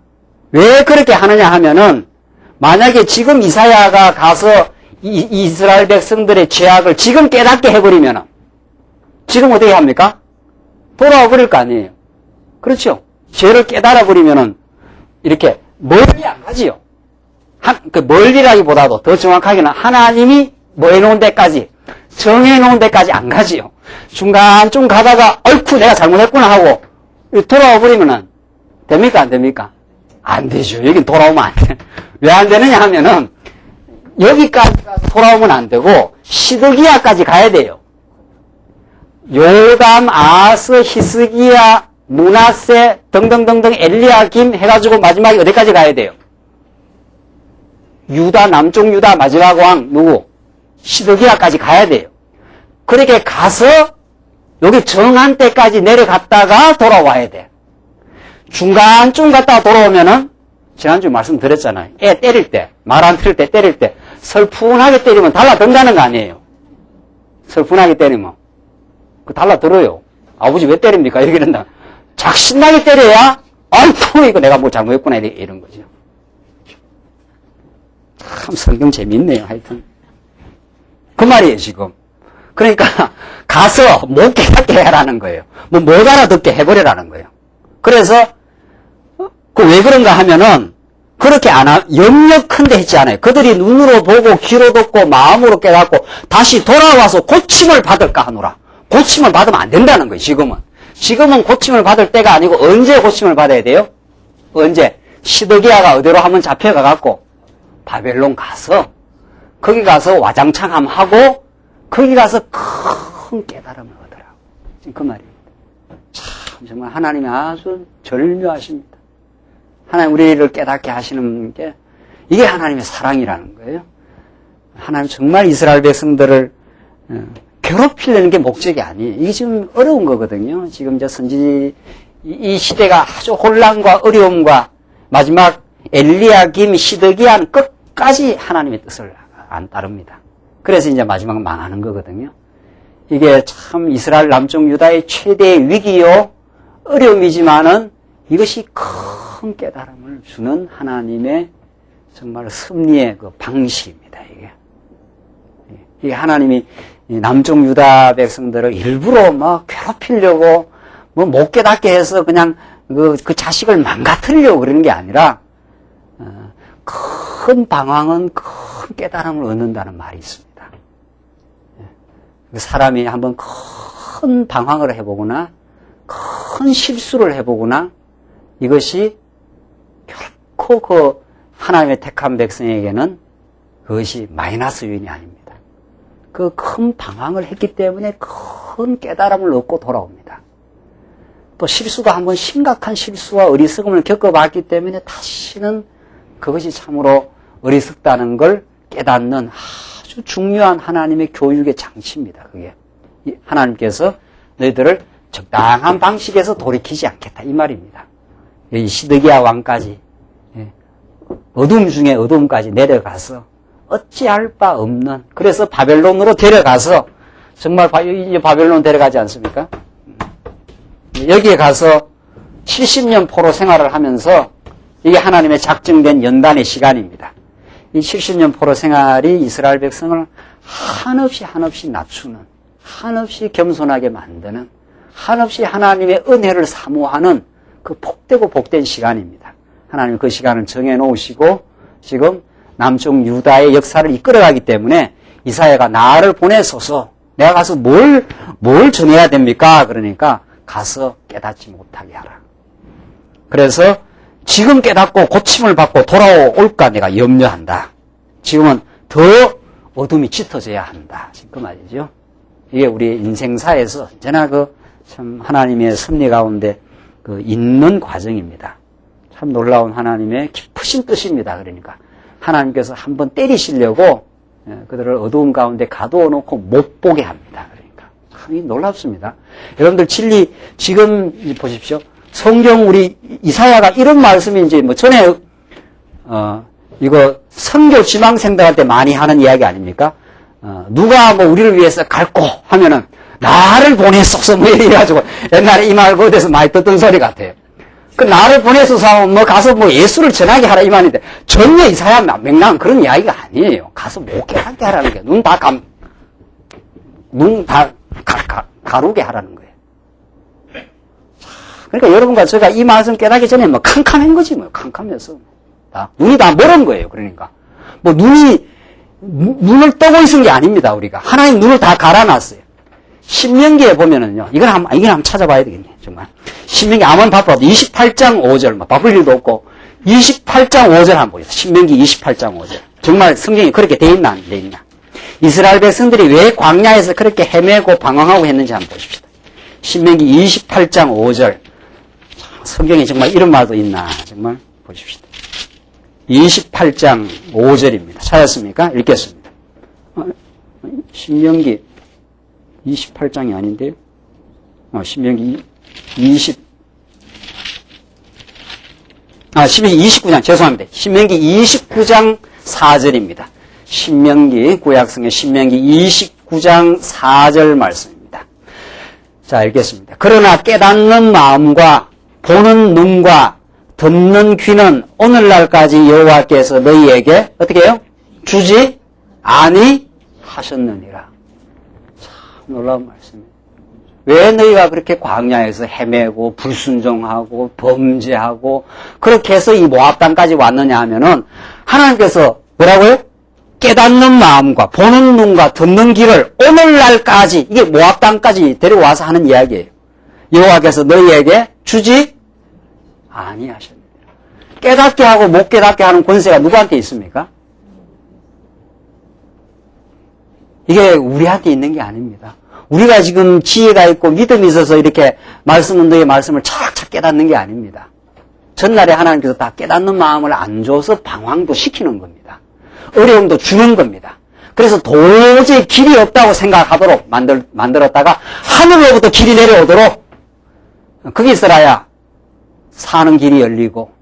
왜 그렇게 하느냐 하면은 만약에 지금 이사야가 가서 이스라엘 백성들의 죄악을 지금 깨닫게 해버리면은 지금 어떻게 합니까? 돌아와 버릴 거 아니에요. 그렇죠? 죄를 깨달아 버리면은 이렇게 멀리 안 가지요. 그 멀리라기보다도 더 정확하게는 하나님이 뭐 해놓은 데까지 정해놓은 데까지 안 가지요. 중간쯤 가다가 얼쿠 내가 잘못했구나 하고 돌아와 버리면은 됩니까 안 됩니까? 안 되죠. 여긴 돌아오면 안 돼. 왜 안 되느냐 하면은, 여기까지 가서 돌아오면 안 되고, 시드기야까지 가야 돼요. 요담, 아스, 히스기야, 므낫세 등등등등 엘리야김 해가지고 마지막에 어디까지 가야 돼요? 유다, 남쪽 유다 마지막 왕 누구? 시드기야까지 가야 돼요. 그렇게 가서 여기 정한 때까지 내려갔다가 돌아와야 돼. 중간쯤 갔다가 돌아오면은 지난주에 말씀드렸잖아요. 애 때릴 때, 말 안 들을 때 때릴 때 설fun하게 때리면 달라든다는 거 아니에요. 설fun하게 때리면 그 달라들어요. 아버지 왜 때립니까? 이렇게 된다. 작 신나게 때려야 아이고 이거 내가 뭘 잘못했구나 이런 거죠. 참 성경 재밌네요. 하여튼 그 말이에요 지금. 그러니까 가서 못 깨닫게 해라는 거예요. 못 알아듣게 해버리라는 거예요. 그래서 그 왜 그런가 하면은 그렇게 염려큰데 했지 않아요. 그들이 눈으로 보고 귀로 듣고 마음으로 깨닫고 다시 돌아와서 고침을 받을까 하노라. 고침을 받으면 안 된다는 거예요. 지금은 고침을 받을 때가 아니고 언제 고침을 받아야 돼요? 언제? 시드기야가 어디로 한번 잡혀가 갖고 바벨론 가서 거기 가서 와장창함 하고 거기 가서 큰 깨달음을 얻으라고. 지금 그 말입니다. 참 정말 하나님이 아주 절묘하십니다. 하나님 우리를 깨닫게 하시는 게 이게 하나님의 사랑이라는 거예요. 하나님 정말 이스라엘 백성들을 괴롭히려는 게 목적이 아니에요. 이게 지금 어려운 거거든요. 지금 이 시대가 아주 혼란과 어려움과 마지막 엘리야김 시드기야는 끝까지 하나님의 뜻을 안 따릅니다. 그래서 이제 마지막 망하는 거거든요. 이게 참 이스라엘 남쪽 유다의 최대의 위기요, 어려움이지만은 이것이 큰 깨달음을 주는 하나님의 정말 섭리의 그 방식입니다, 이게 하나님이 남쪽 유다 백성들을 일부러 막 괴롭히려고 못 깨닫게 해서 그냥 그 자식을 망가뜨리려고 그러는 게 아니라, 큰 방황은 큰 깨달음을 얻는다는 말이 있습니다. 사람이 한번 큰 방황을 해보거나 큰 실수를 해보거나 이것이 결코 그 하나님의 택한 백성에게는 그것이 마이너스 요인이 아닙니다. 그 큰 방황을 했기 때문에 큰 깨달음을 얻고 돌아옵니다. 또 실수도 한번 심각한 실수와 어리석음을 겪어봤기 때문에 다시는 그것이 참으로 어리석다는 걸 깨닫는 아주 중요한 하나님의 교육의 장치입니다. 그게 하나님께서 너희들을 적당한 방식에서 돌이키지 않겠다 이 말입니다. 이 시드기야 왕까지 어둠 중에 어둠까지 내려가서 어찌할 바 없는, 그래서 바벨론으로 데려가서 정말 바벨론 데려가지 않습니까? 여기에 가서 70년 포로 생활을 하면서 이게 하나님의 작정된 연단의 시간입니다. 이 70년 포로 생활이 이스라엘 백성을 한없이 낮추는, 한없이 겸손하게 만드는, 한없이 하나님의 은혜를 사모하는 그 복되고 복된 시간입니다. 하나님 그 시간을 정해놓으시고 지금 남쪽 유다의 역사를 이끌어가기 때문에 이사야가 나를 보내소서, 내가 가서 뭘 전해야 됩니까? 그러니까 가서 깨닫지 못하게 하라. 그래서 지금 깨닫고 고침을 받고 돌아올까 내가 염려한다. 지금은 더 어둠이 짙어져야 한다. 지금 그 말이죠. 이게 우리 인생사에서 언제나 참 하나님의 섭리 가운데 있는 과정입니다. 참 놀라운 하나님의 깊으신 뜻입니다. 그러니까 하나님께서 한번 때리시려고 그들을 어두운 가운데 가두어 놓고 못 보게 합니다. 그러니까 참 놀랍습니다. 여러분들 진리 지금 보십시오. 성경 우리 이사야가 이런 말씀이 이제 전에 이거 선교 지망생들한테 많이 하는 이야기 아닙니까? 누가 우리를 위해서 갈고 하면은 나를 보내소서 이래가지고 옛날에 이 말 어디서 많이 듣던 소리 같아요. 그 나를 보내소서 하면 가서 예수를 전하게 하라 이 말인데 전혀 이사야 맥락은 그런 이야기가 아니에요. 가서 못 깨닫게 하라는 거예요. 눈 다 가루게 하라는 거예요. 그러니까 여러분과 제가 이 말씀 깨닫기 전에 캄캄한 거지 캄캄해서 눈이 다 멀은 거예요. 그러니까 눈을 떠고 있은 게 아닙니다. 우리가 하나님 눈을 다 갈아놨어요. 신명기에 보면은요, 이건 한번 찾아봐야 되겠네, 정말. 신명기 아무리 바빠도 28장 5절, 바쁠 일도 없고, 28장 5절 한번 보세요. 신명기 28장 5절. 정말 성경이 그렇게 돼 있나 안 돼 있나. 이스라엘 백성들이 왜 광야에서 그렇게 헤매고 방황하고 했는지 한번 보십시다. 신명기 28장 5절. 성경에 정말 이런 말도 있나 정말 보십시다. 28장 5절입니다. 찾았습니까? 읽겠습니다. 신명기 28장이 아닌데요. 신명기 29장, 죄송합니다. 신명기 29장 4절입니다. 신명기, 구약성의 신명기 29장 4절 말씀입니다. 자, 읽겠습니다. 그러나 깨닫는 마음과 보는 눈과 듣는 귀는 오늘날까지 여호와께서 너희에게 어떻게 해요? 주지 아니하셨느니라. 참 놀라운 말씀입니다. 왜 너희가 그렇게 광야에서 헤매고 불순종하고 범죄하고 그렇게 해서 이 모압 땅까지 왔느냐 하면은 하나님께서 뭐라고요? 깨닫는 마음과 보는 눈과 듣는 귀를 오늘날까지 이게 모압 땅까지 데려와서 하는 이야기예요. 여호와께서 너희에게 주지 아니하셨느니라. 깨닫게 하고 못 깨닫게 하는 권세가 누구한테 있습니까? 이게 우리한테 있는 게 아닙니다. 우리가 지금 지혜가 있고 믿음이 있어서 이렇게 너의 말씀을 착착 깨닫는 게 아닙니다. 전날에 하나님께서 다 깨닫는 마음을 안 줘서 방황도 시키는 겁니다. 어려움도 주는 겁니다. 그래서 도저히 길이 없다고 생각하도록 만들었다가 하늘로부터 길이 내려오도록 거기 있어야 사는 길이 열리고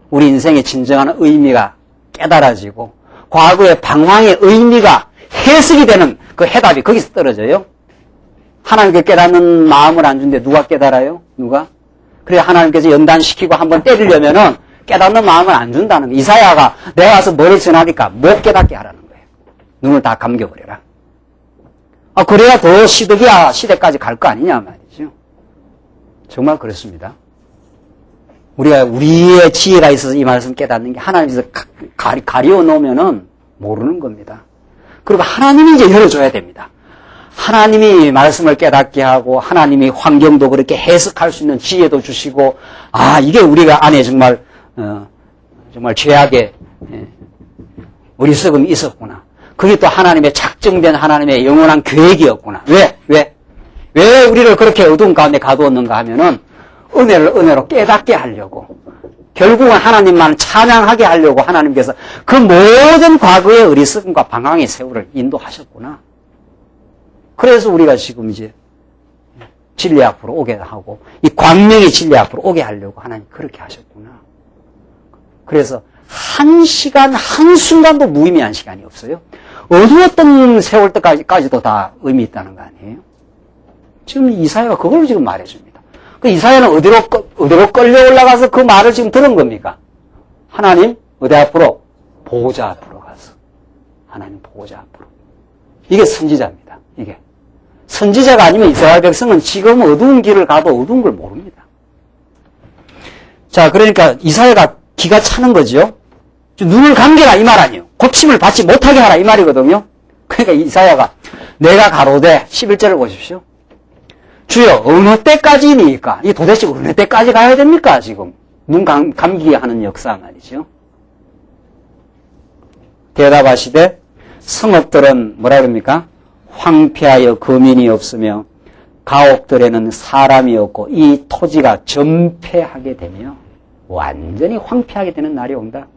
우리 인생의 진정한 의미가 깨달아지고 과거의 방황의 의미가 해석이 되는 그 해답이 거기서 떨어져요. 하나님께 깨닫는 마음을 안 준데 누가 깨달아요? 누가? 그래 하나님께서 연단시키고 한번 때리려면은 깨닫는 마음을 안 준다는 거예요. 이사야가 내가 와서 뭐를 전하니까 못 깨닫게 하라는 거예요. 눈을 다 감겨버려라. 그래야 더 시드기야 시대까지 갈 거 아니냐 말이죠. 정말 그렇습니다. 우리가 우리의 지혜가 있어서 이 말씀 깨닫는 게 하나님께서 가리워 놓으면은 모르는 겁니다. 그리고 하나님이 이제 열어줘야 됩니다. 하나님이 말씀을 깨닫게 하고 하나님이 환경도 그렇게 해석할 수 있는 지혜도 주시고 이게 우리가 안에 정말 죄악의 어리석음이 있었구나. 그게 또 하나님의 작정된 하나님의 영원한 계획이었구나. 왜 우리를 그렇게 어두운 가운데 가두었는가 하면은 은혜로 깨닫게 하려고 결국은 하나님만 찬양하게 하려고 하나님께서 그 모든 과거의 어리석음과 방황의 세월을 인도하셨구나. 그래서 우리가 지금 이제 진리 앞으로 오게 하고 이 광명의 진리 앞으로 오게 하려고 하나님 그렇게 하셨구나. 그래서 한 시간 한순간도 무의미한 시간이 없어요. 어두웠던 세월 때까지도 다 의미 있다는 거 아니에요? 지금 이사야가 그걸 지금 말해줍니다. 그 이사야는 어디로 끌려 올라가서 그 말을 지금 들은 겁니까? 하나님 어디 앞으로? 보호자 앞으로 가서. 하나님 보호자 앞으로. 이게 선지자입니다. 이게. 선지자가 아니면 이스라엘 백성은 지금 어두운 길을 가도 어두운 걸 모릅니다. 자, 그러니까 이사야가 기가 차는 거죠. 눈을 감겨라 이 말 아니에요. 고침을 받지 못하게 하라 이 말이거든요. 그러니까 이사야가 내가 가로되 11절을 보십시오. 주여 어느 때까지니까? 이 도대체 어느 때까지 가야 됩니까? 지금 눈 감기게 하는 역사 말이죠. 대답하시되 성읍들은 뭐라 그럽니까? 황폐하여 거민이 없으며 가옥들에는 사람이 없고 이 토지가 전폐하게 되며 완전히 황폐하게 되는 날이 온다.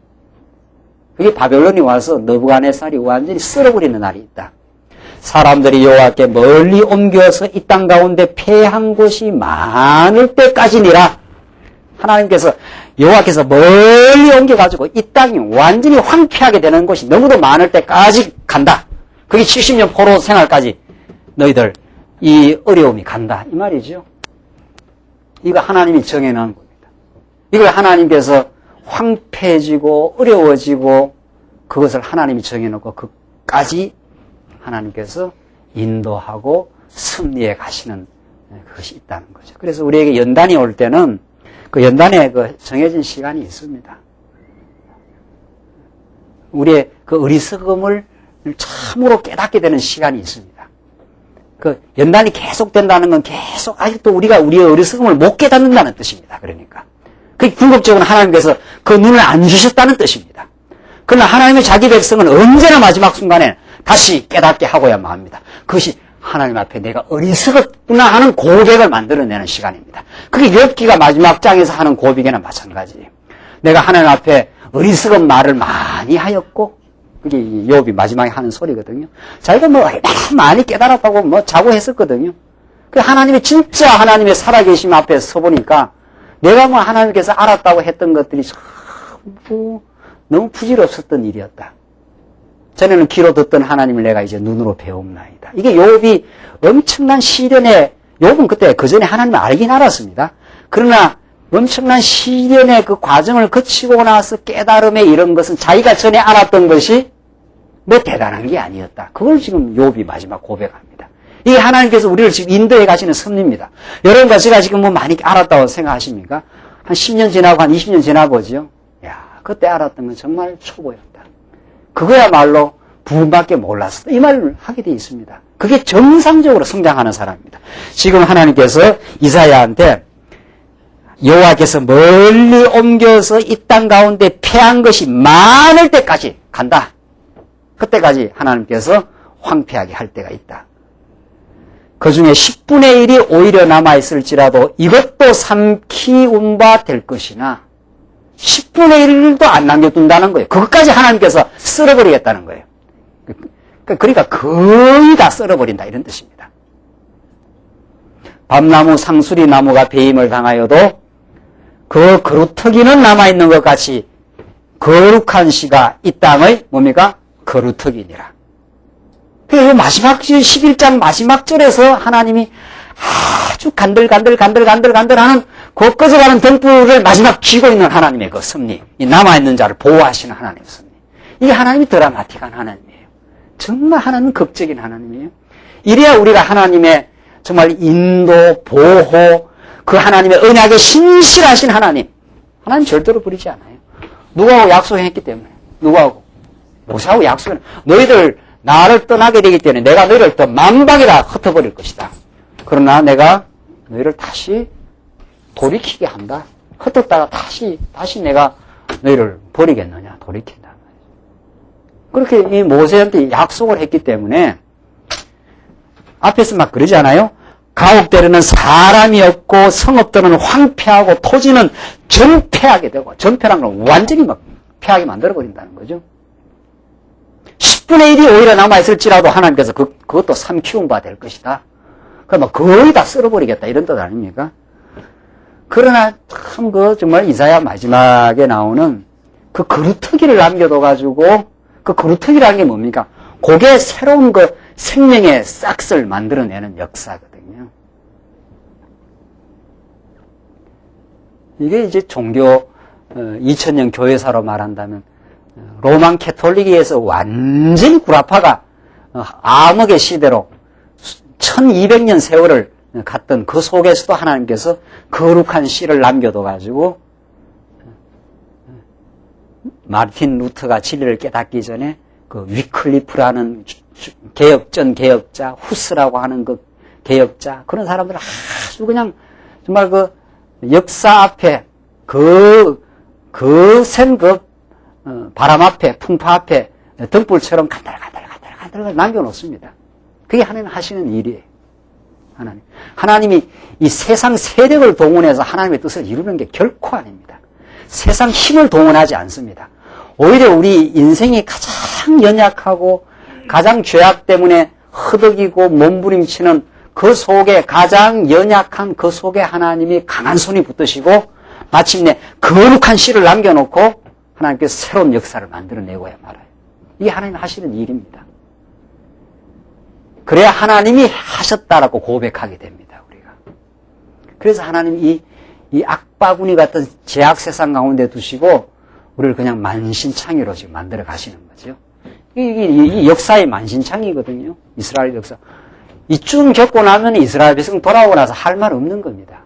그게 바벨론이 와서 느부갓네살이 완전히 쓸어버리는 날이 있다. 사람들이 여호와께 멀리 옮겨서 이 땅 가운데 패한 곳이 많을 때까지니라. 하나님께서 여호와께서 멀리 옮겨가지고 이 땅이 완전히 황폐하게 되는 곳이 너무도 많을 때까지 간다. 그게 70년 포로 생활까지 너희들 이 어려움이 간다 이 말이죠. 이거 하나님이 정해놓은 겁니다. 이걸 하나님께서 황폐해지고 어려워지고 그것을 하나님이 정해놓고 그까지 하나님께서 인도하고 승리해 가시는 그것이 있다는 거죠. 그래서 우리에게 연단이 올 때는 그 연단에 그 정해진 시간이 있습니다. 우리의 그 어리석음을 참으로 깨닫게 되는 시간이 있습니다. 그 연단이 계속된다는 건 계속 아직도 우리가 우리의 어리석음을 못 깨닫는다는 뜻입니다. 그러니까 그게 궁극적으로 하나님께서 그 눈을 안 주셨다는 뜻입니다. 그러나 하나님의 자기 백성은 언제나 마지막 순간에 다시 깨닫게 하고야만 합니다. 그것이 하나님 앞에 내가 어리석었구나 하는 고백을 만들어내는 시간입니다. 그게 욥기가 마지막 장에서 하는 고백이나 마찬가지예요. 내가 하나님 앞에 어리석은 말을 많이 하였고, 그게 욥이 마지막에 하는 소리거든요. 자기가 뭐 많이 깨달았다고 뭐 자고했었거든요. 그 하나님의 진짜 하나님의 살아계심 앞에 서보니까 내가 뭐 하나님께서 알았다고 했던 것들이 전부 너무 부질없었던 일이었다. 전에는 귀로 듣던 하나님을 내가 이제 눈으로 배움나이다. 이게 욥이 엄청난 시련에, 욥은 그때 그 전에 하나님을 알긴 알았습니다. 그러나 엄청난 시련의 그 과정을 거치고 나서 깨달음에 이런 것은 자기가 전에 알았던 것이 뭐 대단한 게 아니었다. 그걸 지금 욥이 마지막 고백합니다. 이게 하나님께서 우리를 지금 인도해 가시는 섭리입니다. 여러분과 제가 지금 뭐 많이 알았다고 생각하십니까? 한 10년 지나고 한 20년 지나보죠. 야, 그때 알았던 건 정말 초보였다. 그거야말로 부분밖에 몰랐어. 이 말을 하게 돼 있습니다. 그게 정상적으로 성장하는 사람입니다. 지금 하나님께서 이사야한테 여호와께서 멀리 옮겨서 이 땅 가운데 패한 것이 많을 때까지 간다. 그때까지 하나님께서 황폐하게 할 때가 있다. 그 중에 10분의 1이 오히려 남아있을지라도 이것도 삼키운 바 될 것이나 10분의 1도 안 남겨둔다는 거예요. 그것까지 하나님께서 쓸어버리겠다는 거예요. 그러니까 거의 다 쓸어버린다 이런 뜻입니다. 밤나무 상수리 나무가 배임을 당하여도 그 그루터기는 남아있는 것 같이 거룩한 시가 이 땅의 뭡니까? 거루터기니라. 그래서 마지막 11장 마지막 절에서 하나님이 아주 간들간들하는 그 꺼져가는 등불을 마지막 쥐고 있는 하나님의 그 섭리, 이 남아있는 자를 보호하시는 하나님의 섭리. 이게 하나님이 드라마틱한 하나님이에요. 정말 하나님은 극적인 하나님이에요. 이래야 우리가 하나님의 정말 인도, 보호, 그 하나님의 언약에 신실하신 하나님. 하나님 절대로 버리지 않아요. 누구하고 약속했기 때문에. 누구하고? 모세하고 약속을. 너희들 나를 떠나게 되기 때문에 내가 너희를 또 만방이라 흩어버릴 것이다. 그러나 내가 너희를 다시 돌이키게 한다. 흩었다가 다시 내가 너희를 버리겠느냐. 돌이킨다. 그렇게 이 모세한테 약속을 했기 때문에 앞에서 막 그러지 않아요? 가옥대로는 사람이 없고 성읍들은 황폐하고 토지는 전폐하게 되고, 전폐란 건 완전히 막 폐하게 만들어버린다는 거죠. 10분의 1이 오히려 남아있을지라도 하나님께서 그것도 삼키운 바 될 것이다. 그러면 거의 다 쓸어버리겠다 이런 뜻 아닙니까? 그러나 참 정말 이사야 마지막에 나오는 그 그루터기를 남겨둬가지고 그 그루터기라는 게 뭡니까? 그게 새로운 그 생명의 싹을 만들어내는 역사거든요. 이게 이제 종교 2000년 교회사로 말한다면 로만 캐톨릭에서 완전히 구라파가 암흑의 시대로 1200년 세월을 갔던 그 속에서도 하나님께서 거룩한 씨를 남겨둬가지고 마르틴 루터가 진리를 깨닫기 전에 그 위클리프라는 개혁자, 후스라고 하는 그 개혁자, 그런 사람들 아주 그냥 정말 그 역사 앞에 바람 앞에, 풍파 앞에 등불처럼 간달간달 남겨놓습니다. 그게 하나님 하시는 일이에요. 하나님이 이 세상 세력을 동원해서 하나님의 뜻을 이루는 게 결코 아닙니다. 세상 힘을 동원하지 않습니다. 오히려 우리 인생이 가장 연약하고 가장 죄악 때문에 허덕이고 몸부림치는 그 속에 가장 연약한 그 속에 하나님이 강한 손이 붙드시고 마침내 거룩한 씨를 남겨놓고 하나님께서 새로운 역사를 만들어내고야 말아요. 이게 하나님 하시는 일입니다. 그래야 하나님이 하셨다라고 고백하게 됩니다. 우리가. 그래서 하나님이 이 악바구니 같은 죄악 세상 가운데 두시고 우리를 그냥 만신창이로 지금 만들어 가시는 거죠. 이 역사의 만신창이거든요. 이스라엘 역사. 이쯤 겪고 나면 이스라엘 백성 돌아오고 나서 할 말 없는 겁니다.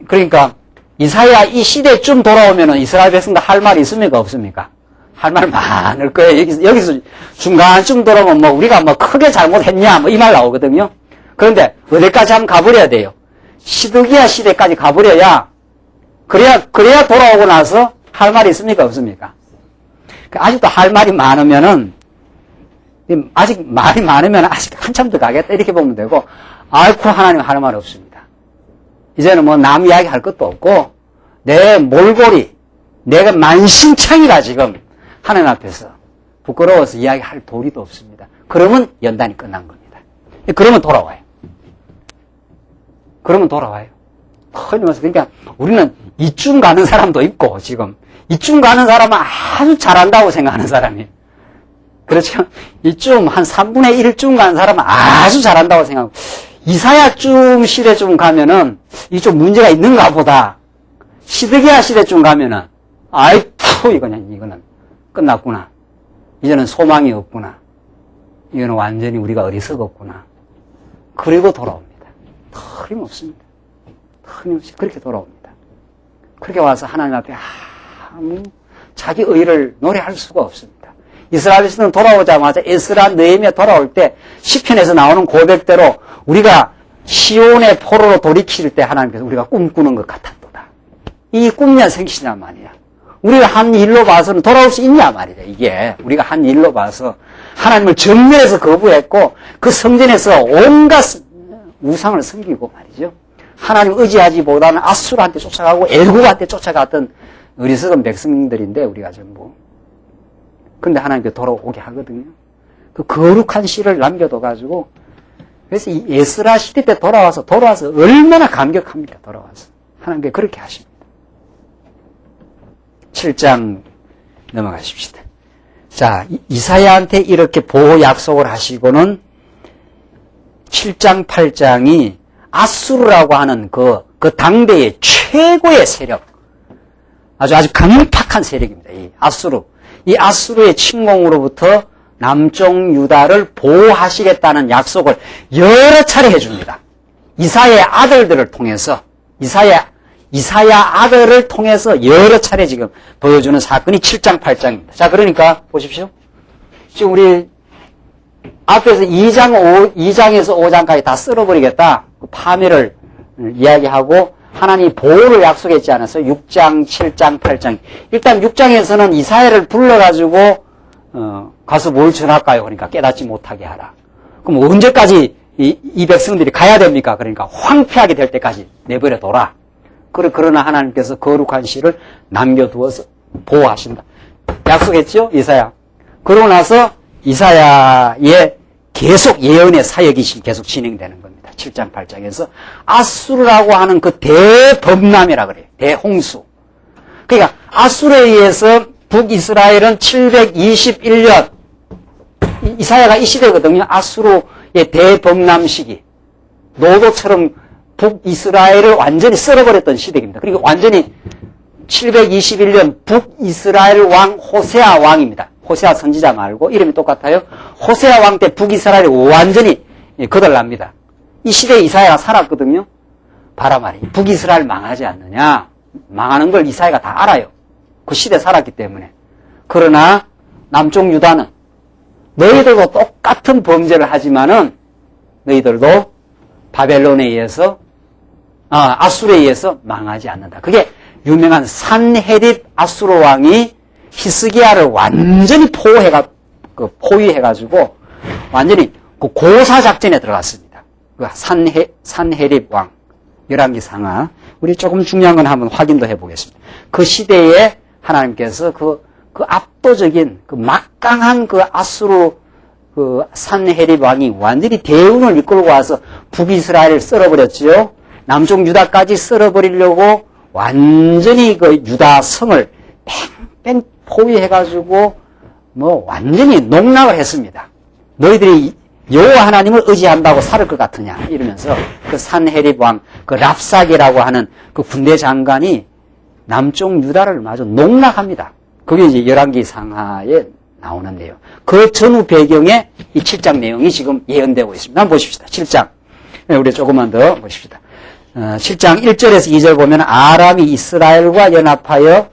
그러니까 이사야 이 시대쯤 돌아오면 이스라엘 백성도 할 말 있습니까? 없습니까? 할 말 많을 거예요. 여기서 중간쯤 돌아오면 뭐 우리가 뭐 크게 잘못했냐 뭐 이 말 나오거든요. 그런데 어디까지 한번 가버려야 돼요. 시드기야 시대까지 가버려야 그래야 돌아오고 나서 할 말이 있습니까? 없습니까? 아직도 할 말이 많으면은, 아직 말이 많으면 아직 한참 더 가겠다. 이렇게 보면 되고, 아이쿠, 하나님 할 말 없습니다. 이제는 뭐 남 이야기 할 것도 없고, 내 몰골이, 내가 만신창이라 지금 하나님 앞에서 부끄러워서 이야기할 도리도 없습니다. 그러면 연단이 끝난 겁니다. 그러면 돌아와요. 그러니까 우리는 이쯤 가는 사람도 있고, 지금 이쯤 가는 사람은 아주 잘한다고 생각하는 사람이에요. 그렇죠? 이쯤 한 3분의 1쯤 가는 사람은 아주 잘한다고 생각하고, 이사야쯤 시대쯤 가면은 이게 좀 문제가 있는가 보다. 시드기야 시대쯤 가면은 아이쿠, 이거는 끝났구나. 이제는 소망이 없구나. 이거는 완전히 우리가 어리석었구나. 그리고 돌아옵니다. 틀림없습니다. 틀림없이 그렇게 돌아옵니다. 그렇게 와서 하나님 앞에 아무 자기 의를 노래할 수가 없습니다. 이스라엘에서는 돌아오자마자 에스라 느헤미야 돌아올 때 시편에서 나오는 고백대로 우리가 시온의 포로로 돌이킬 때 하나님께서 우리가 꿈꾸는 것 같았도다. 이 꿈이냐 생시냐 말이야. 우리가 한 일로 봐서는 돌아올 수 있냐 말이야. 이게 우리가 한 일로 봐서 하나님을 정면에서 거부했고 그 성전에서 온갖 우상을 섬기고 말이죠. 하나님 의지하지보다는 아수르한테 쫓아가고 애굽한테 쫓아갔던 어리석은 백성들인데 우리가 전부. 근데 하나님께 돌아오게 하거든요. 그 거룩한 씨를 남겨둬가지고 그래서 이 에스라 시대 때 돌아와서 얼마나 감격합니까? 돌아와서 하나님께 그렇게 하십니다. 7장 넘어가십시다. 자, 이사야한테 이렇게 보호 약속을 하시고는 7장, 8장이 아수르라고 하는 그 당대의 최고의 세력, 아주 강팍한 세력입니다. 이 아수르의 침공으로부터 남쪽 유다를 보호하시겠다는 약속을 여러 차례 해줍니다. 이사야의 아들들을 통해서, 이사야 아들을 통해서 여러 차례 지금 보여주는 사건이 7장, 8장입니다. 자, 그러니까 보십시오. 지금 우리 앞에서 2장에서 5장까지 다 쓸어버리겠다. 파멸을 이야기하고 하나님이 보호를 약속했지 않았어요? 6장, 7장, 8장. 일단 6장에서는 이사야를 불러가지고 가서 뭘 전할까요? 그러니까 깨닫지 못하게 하라. 그럼 언제까지 이 백성들이 가야 됩니까? 그러니까 황폐하게 될 때까지 내버려 둬라. 그러나 하나님께서 거룩한 씨를 남겨두어서 보호하신다. 약속했죠? 이사야. 그러고 나서 이사야의 계속 예언의 사역이 계속 진행되는 겁니다. 7장, 8장에서 아수르라고 하는 그 대범람이라 그래요. 대홍수. 그러니까 아수르에 의해서 북이스라엘은 721년 이사야가 이 시대거든요. 아수르의 대범람 시기. 노도처럼 북이스라엘을 완전히 썰어버렸던 시대입니다. 그리고 완전히 721년 북이스라엘 왕 호세아 왕입니다. 호세아 선지자 말고 이름이 똑같아요. 호세아 왕 때 북이스라엘이 완전히 거덜납니다. 이 시대에 이사야가 살았거든요. 봐라 말이에요. 북이스라엘 망하지 않느냐. 망하는 걸 이사야가 다 알아요. 그 시대에 살았기 때문에. 그러나 남쪽 유다는 너희들도 똑같은 범죄를 하지만은 너희들도 바벨론에 의해서 아수르에 의해서 망하지 않는다. 그게 유명한 산헤립 아수르 왕이 히스기야를 완전히 포위해가지고 완전히 그 고사 작전에 들어갔습니다. 그 산헤립 왕, 열왕기 상하. 우리 조금 중요한 건 한번 확인도 해보겠습니다. 그 시대에 하나님께서 그 압도적인 그 막강한 그 아수르 그 산헤립 왕이 완전히 대운을 이끌고 와서 북이스라엘을 썰어버렸지요. 남쪽 유다까지 썰어버리려고 완전히 그 유다 성을 뺑뺑 포위해가지고 뭐 완전히 농락을 했습니다. 너희들이 여호와 하나님을 의지한다고 살을 것 같으냐 이러면서 그 산헤립 왕, 그 랍사게라고 하는 그 군대 장관이 남쪽 유다를 마저 농락합니다. 그게 이제 열왕기 상하에 나오는데요. 그 전후 배경에 이 7장 내용이 지금 예언되고 있습니다. 한번 보십시다. 7장. 우리 조금만 더 보십시다. 7장 1절에서 2절 보면 아람이 이스라엘과 연합하여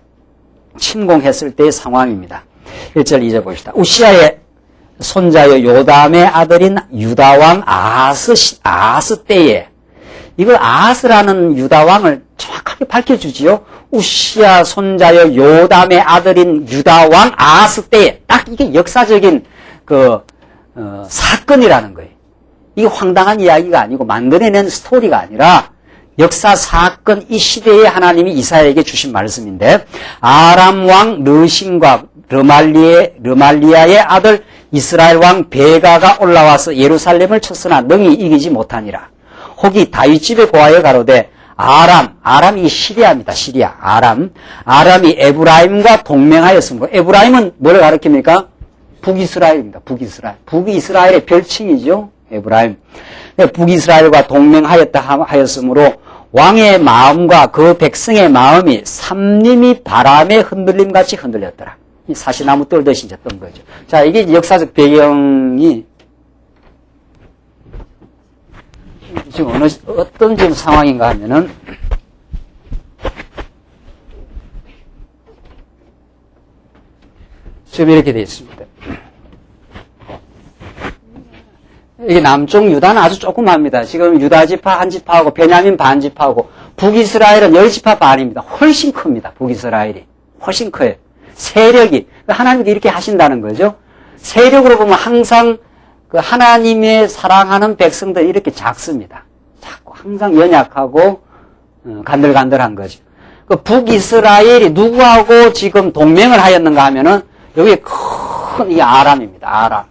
침공했을 때의 상황입니다. 1절 2절 보십시다. 우시아의 손자여 요담의 아들인 유다왕 아하스 때에, 이걸 아하스라는 유다왕을 정확하게 밝혀주지요. 우시야 손자여 요담의 아들인 유다 왕 아하스 때에 딱 이게 역사적인 사건이라는 거예요. 이게 황당한 이야기가 아니고 만들어낸 스토리가 아니라 역사 사건 이 시대에 하나님이 이사야에게 주신 말씀인데 아람 왕 르신과 르말리아의 아들 이스라엘 왕 베가가 올라와서 예루살렘을 쳤으나 능히 이기지 못하니라. 혹이 다윗 집에 고하여 가로되 아람이 시리아입니다. 시리아. 아람이 에브라임과 동맹하였으므로 에브라임은 뭐를 가리킵니까? 북이스라엘입니다. 북이스라엘의 별칭이죠. 에브라임. 북이스라엘과 동맹하였다 하였으므로 왕의 마음과 그 백성의 마음이 삼림이 바람의 흔들림같이 흔들렸더라. 이 사시나무 떨듯이 이제 떤 거죠. 자, 이게 역사적 배경이 지금 어떤 지금 상황인가 하면은 지금 이렇게 되어 있습니다. 이게 남쪽 유다는 아주 조그맣니다. 지금 유다 지파 한 지파하고 베냐민 반 지파하고 북이스라엘은 10지파 반입니다. 훨씬 큽니다. 북이스라엘이. 훨씬 커요. 세력이. 하나님도 이렇게 하신다는 거죠. 세력으로 보면 항상 그 하나님의 사랑하는 백성들이 이렇게 작습니다. 작고 항상 연약하고 간들간들한 거죠. 그 북이스라엘이 누구하고 지금 동맹을 하였는가 하면은 여기 큰 이 아람입니다.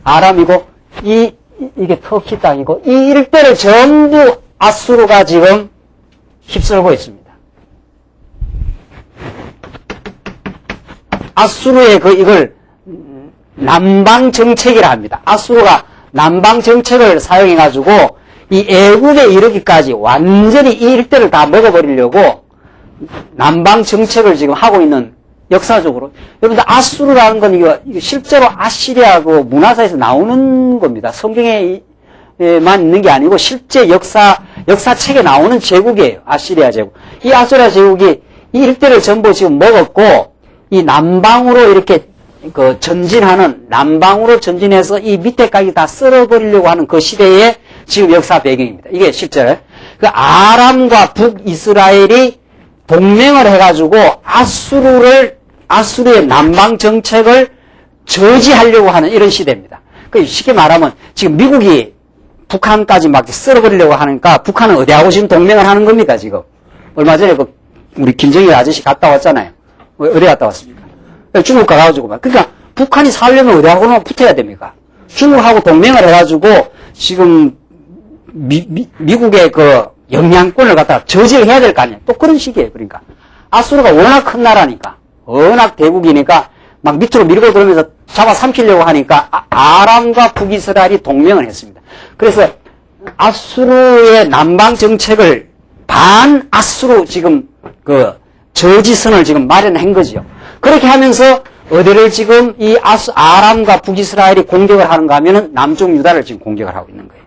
아람이고 이게 터키 땅이고 이 일대를 전부 아수르가 지금 휩쓸고 있습니다. 아수르의 이걸 남방 정책이라 합니다. 아수르가 남방 정책을 사용해 가지고 이 애굽에 이르기까지 완전히 이 일대를 다 먹어버리려고 남방 정책을 지금 하고 있는 역사적으로. 여러분들 아수르라는 건 이거 실제로 아시리아 문화사에서 나오는 겁니다. 성경에만 있는 게 아니고 실제 역사책에 나오는 제국이에요. 아시리아 제국. 이 아시리아 제국이 이 일대를 전부 지금 먹었고 이 남방으로 이렇게 전진하는 남방으로 전진해서 이 밑에까지 다 쓸어버리려고 하는 그 시대의 지금 역사 배경입니다. 이게 실제 그 아람과 북이스라엘이 동맹을 해가지고 아수르의 남방 정책을 저지하려고 하는 이런 시대입니다. 쉽게 말하면 지금 미국이 북한까지 막 쓸어버리려고 하니까 북한은 어디하고 지금 동맹을 하는 겁니까, 지금? 얼마 전에 우리 김정일 아저씨 갔다 왔잖아요. 어디 갔다 왔습니까? 중국 가가지고 막. 그러니까 북한이 살려면 어디하고는 붙어야 됩니까? 중국하고 동맹을 해가지고 지금 미국의 영향권을 갖다가 저지를 해야 될 거 아니에요. 또 그런 식이에요. 그러니까. 아수르가 워낙 큰 나라니까. 워낙 대국이니까 막 밑으로 밀고 들어오면서 잡아삼키려고 하니까 아람과 북이스라엘이 동맹을 했습니다. 그래서 아수르의 남방 정책을 반아수르 지금 저지선을 지금 마련한 거지요. 그렇게 하면서 어디를 지금 이 아람과 북이스라엘이 공격을 하는가 하면은 남쪽 유다를 지금 공격을 하고 있는 거예요.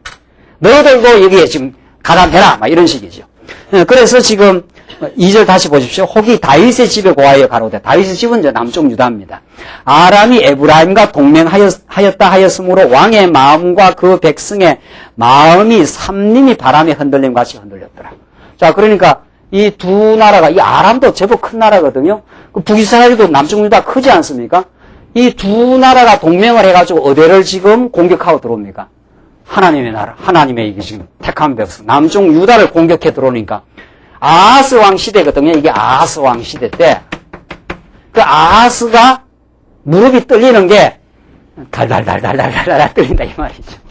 너희들도 여기에 지금 가담해라 막 이런 식이죠. 그래서 지금 2절 다시 보십시오. 혹이 다윗의 집에 고하여 가로되. 다윗의 집은 이제 남쪽 유다입니다. 아람이 에브라임과 동맹하였다 하였으므로 왕의 마음과 그 백성의 마음이 삼림이 바람에 흔들림 같이 흔들렸더라. 자, 그러니까 이 두 나라가, 이 아람도 제법 큰 나라거든요. 북이스라엘도 남쪽 유다 크지 않습니까? 이 두 나라가 동맹을 해가지고 어디를 지금 공격하고 들어옵니까? 하나님의 나라, 하나님의 이게 지금 택한 백성, 남쪽 유다를 공격해 들어오니까 아하스 왕 시대거든요. 이게 아하스 왕 시대 때 그 아하스가 무릎이 떨리는 게 달달달달달달 떨린다 이 말이죠.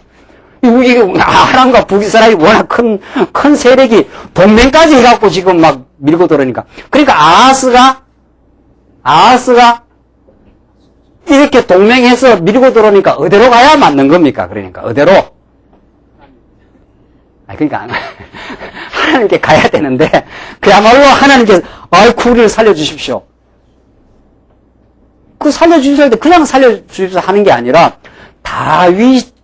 이게 아람과 북이스라엘이 워낙 큰 세력이 동맹까지 해갖고 지금 막 밀고 들어오니까. 그러니까 아하스가 이렇게 동맹해서 밀고 들어오니까 어디로 가야 맞는 겁니까? 그러니까 어디로? 그러니까 하나님께 가야 되는데 그야말로 하나님께서 아이쿠 우리를 살려주십시오. 살려주실 때 그냥 살려주십시오 하는 게 아니라 다윗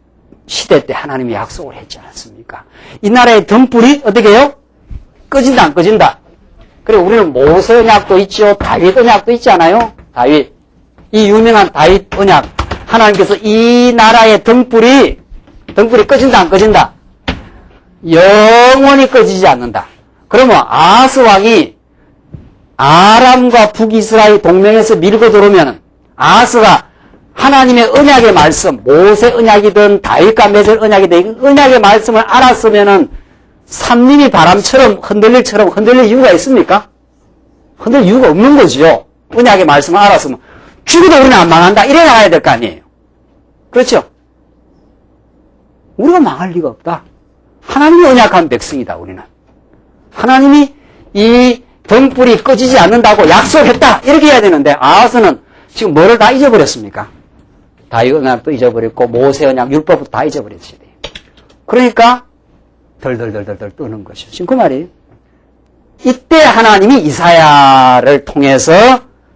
시대 때 하나님이 약속을 했지 않습니까? 이 나라의 등불이 어떻게 해요? 꺼진다 안 꺼진다. 그리고 우리는 모세 언약도 있죠. 다윗 언약도 있지 않아요? 다윗. 이 유명한 다윗 언약. 하나님께서 이 나라의 등불이 꺼진다 안 꺼진다? 영원히 꺼지지 않는다. 그러면 아하스 왕이 아람과 북이스라엘 동맹에서 밀고 들어오면 아하스가 하나님의 언약의 말씀, 모세 언약이든 다윗과 맺을 언약이든 언약의 말씀을 알았으면은 산림이 바람처럼 흔들릴 이유가 있습니까? 흔들릴 이유가 없는 거지요. 언약의 말씀을 알았으면 죽어도 우리는 안 망한다. 이래 나가야 될 거 아니에요. 그렇죠? 우리가 망할 리가 없다. 하나님이 언약한 백성이다, 우리는. 하나님이 이 등불이 꺼지지 않는다고 약속했다. 이렇게 해야 되는데 아하스는 지금 뭐를 다 잊어버렸습니까? 다윗 언약도 잊어버렸고 모세 언약 율법도 다 잊어버렸지. 그러니까 덜덜덜덜 떠는 것이죠. 지금 그 말이에요. 이때 하나님이 이사야를 통해서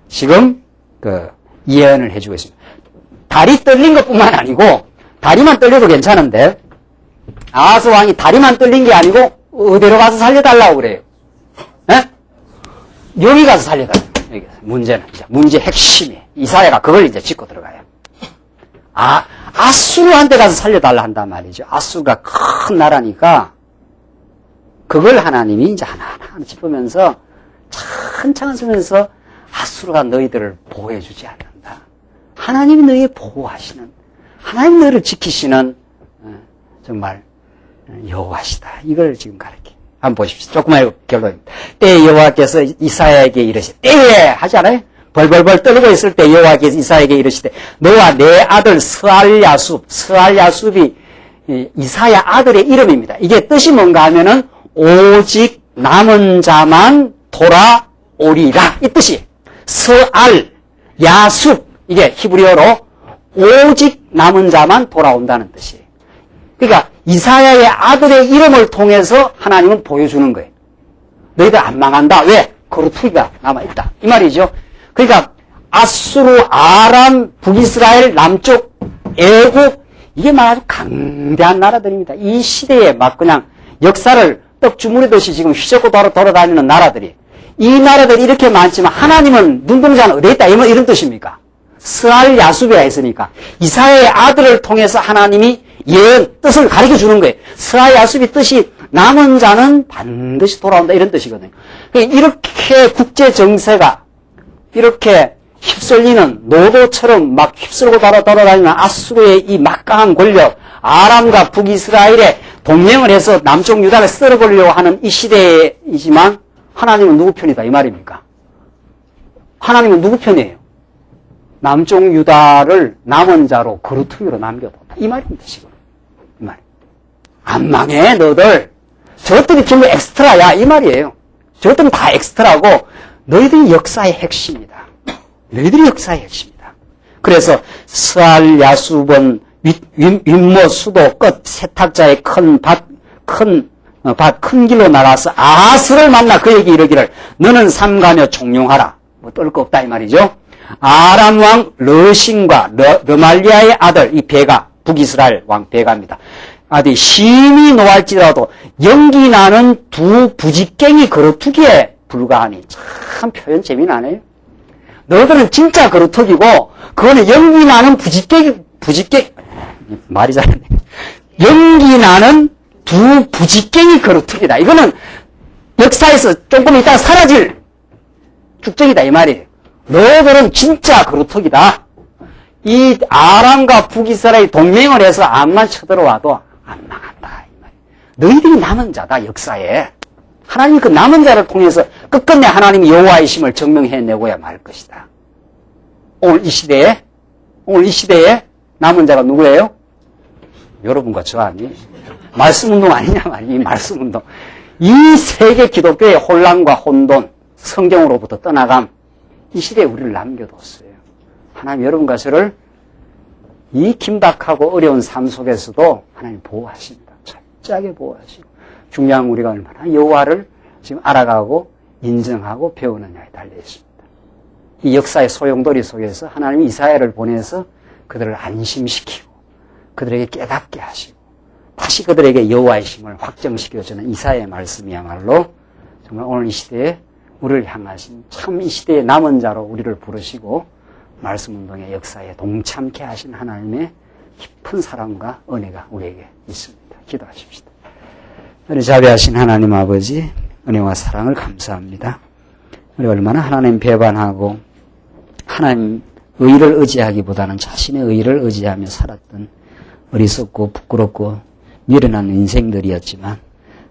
지금 그 예언을 해주고 있습니다. 다리 떨린 것뿐만 아니고 다리만 떨려도 괜찮은데 아하스 왕이 다리만 떨린 게 아니고 어디로 가서 살려달라고 그래요. 에? 여기 가서 살려달라고. 여기 문제는 이제 문제 핵심이 이사야가 그걸 이제 짚고 들어가요. 아수르한테 가서 살려달라 한단 말이죠. 아수르가 큰 나라니까 그걸 하나님이 이제 하나하나 짚으면서 천천히 쓰면서 아수르가 너희들을 보호해주지 않는다. 하나님이 너희 보호하시는, 하나님이 너희를 지키시는 정말 여호와시다. 이걸 지금 가르쳐. 한번 보십시오. 조금만 결론입니다. 때에 여호와께서 이사야에게 이르시되, 때에 하지 않아요? 벌벌벌 떨고 있을 때 여호와께서 이사야에게 이르시되, 너와 내 아들 스알야숲이 이사야 아들의 이름입니다. 이게 뜻이 뭔가 하면은 오직 남은 자만 돌아오리라 이 뜻이. 스알야숲 이게 히브리어로 오직 남은 자만 돌아온다는 뜻이에요. 그러니까 이사야의 아들의 이름을 통해서 하나님은 보여주는 거예요. 너희들 안 망한다. 왜? 거루투기가 남아있다. 이 말이죠. 그러니까 아수르, 아람, 북이스라엘, 남쪽, 애국 이게 막 아주 강대한 나라들입니다. 이 시대에 막 그냥 역사를 떡 주무르듯이 지금 휘젓고 돌아다니는 나라들이. 이 나라들이 이렇게 많지만 하나님은 눈동자는 어디에 있다. 이런 뜻입니까? 스알야숲이라 했으니까 이사야의 아들을 통해서 하나님이 예언, 뜻을 가르쳐 주는 거예요. 스알야숲이 뜻이 남은 자는 반드시 돌아온다 이런 뜻이거든요. 이렇게 국제 정세가 이렇게 휩쓸리는 노도처럼 막 휩쓸고 돌아다니는 아수르의 이 막강한 권력, 아람과 북이스라엘에 동맹을 해서 남쪽 유다를 썰어버리려고 하는 이 시대이지만 하나님은 누구 편이다 이 말입니까? 하나님은 누구 편이에요? 남쪽 유다를 남은 자로 거루투기로 남겨뒀다. 이 말입니다, 지금. 이 말. 안 망해, 너들. 저것들이 전부 엑스트라야. 이 말이에요. 저것들은 다 엑스트라고 너희들이 역사의 핵심이다. 너희들이 역사의 핵심이다. 그래서 스알야숲은 윗모 수도 끝 세탁자의 큰 길로 나가서 아하스를 만나 그에게 이르기를 너는 삼가며 총룡하라. 뭐 떨 거 없다 이 말이죠. 아람 왕 르신과 르말리아의 아들 이 베가 북이스라엘 왕 베가입니다. 아들이 심히 노할지라도 연기 나는 두 부직갱이 거루투기에 불과하니. 참 표현 재미나네요. 너희들은 진짜 거루투기고 그거는 연기 나는 부직갱 말이 잘안 돼. 연기 나는 두 부직갱이 거루투기다. 이거는 역사에서 조금 있다가 사라질 축적이다 이 말이에요. 너희들은 진짜 거루투기다. 이 아람과 북이스라엘 동맹을 해서 암만 쳐들어와도 안 망한다 이 말이에요. 너희들이 남은 자다 역사에. 하나님이 그 남은 자를 통해서 끝끝내 하나님이 여호와의 심을 증명해내고야 말 것이다. 오늘 이 시대에 남은 자가 누구예요? 여러분과 저 아니에요. 말씀운동 아니냐 말이에요. 이 말씀운동. 이 세계 기독교의 혼란과 혼돈, 성경으로부터 떠나감, 이 시대에 우리를 남겨뒀어요. 하나님 여러분과 저를 이 긴박하고 어려운 삶 속에서도 하나님 보호하십니다. 철저하게 보호하시고 중요한 우리가 얼마나 여호와를 지금 알아가고 인정하고 배우느냐에 달려 있습니다. 이 역사의 소용돌이 속에서 하나님이 이사야를 보내서 그들을 안심시키고 그들에게 깨닫게 하시고 다시 그들에게 여호와의 심을 확정시켜주는 이사야의 말씀이야말로 정말 오늘 이 시대에 우리를 향하신 참 이 시대의 남은 자로 우리를 부르시고 말씀운동의 역사에 동참케 하신 하나님의 깊은 사랑과 은혜가 우리에게 있습니다. 기도하십시다. 우리 자비하신 하나님 아버지, 은혜와 사랑을 감사합니다. 우리 얼마나 하나님 배반하고 하나님 의를 의지하기보다는 자신의 의를 의지하며 살았던 어리석고 부끄럽고 미련한 인생들이었지만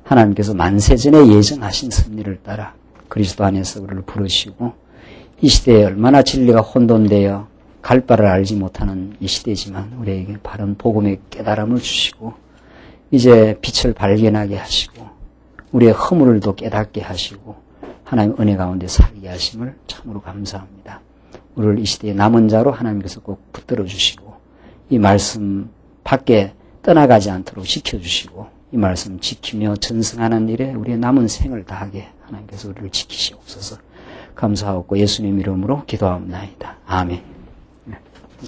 하나님께서 만세전에 예정하신 섭리를 따라 그리스도 안에서 우리를 부르시고 이 시대에 얼마나 진리가 혼돈되어 갈 바를 알지 못하는 이 시대지만 우리에게 바른 복음의 깨달음을 주시고 이제 빛을 발견하게 하시고 우리의 허물을도 깨닫게 하시고 하나님 은혜 가운데 살게 하심을 참으로 감사합니다. 우리를 이 시대의 남은 자로 하나님께서 꼭 붙들어 주시고 이 말씀 밖에 떠나가지 않도록 지켜주시고 이 말씀 지키며 전승하는 일에 우리의 남은 생을 다하게 하나님께서 우리를 지키시옵소서. 감사하고 예수님 이름으로 기도하옵나이다. 아멘.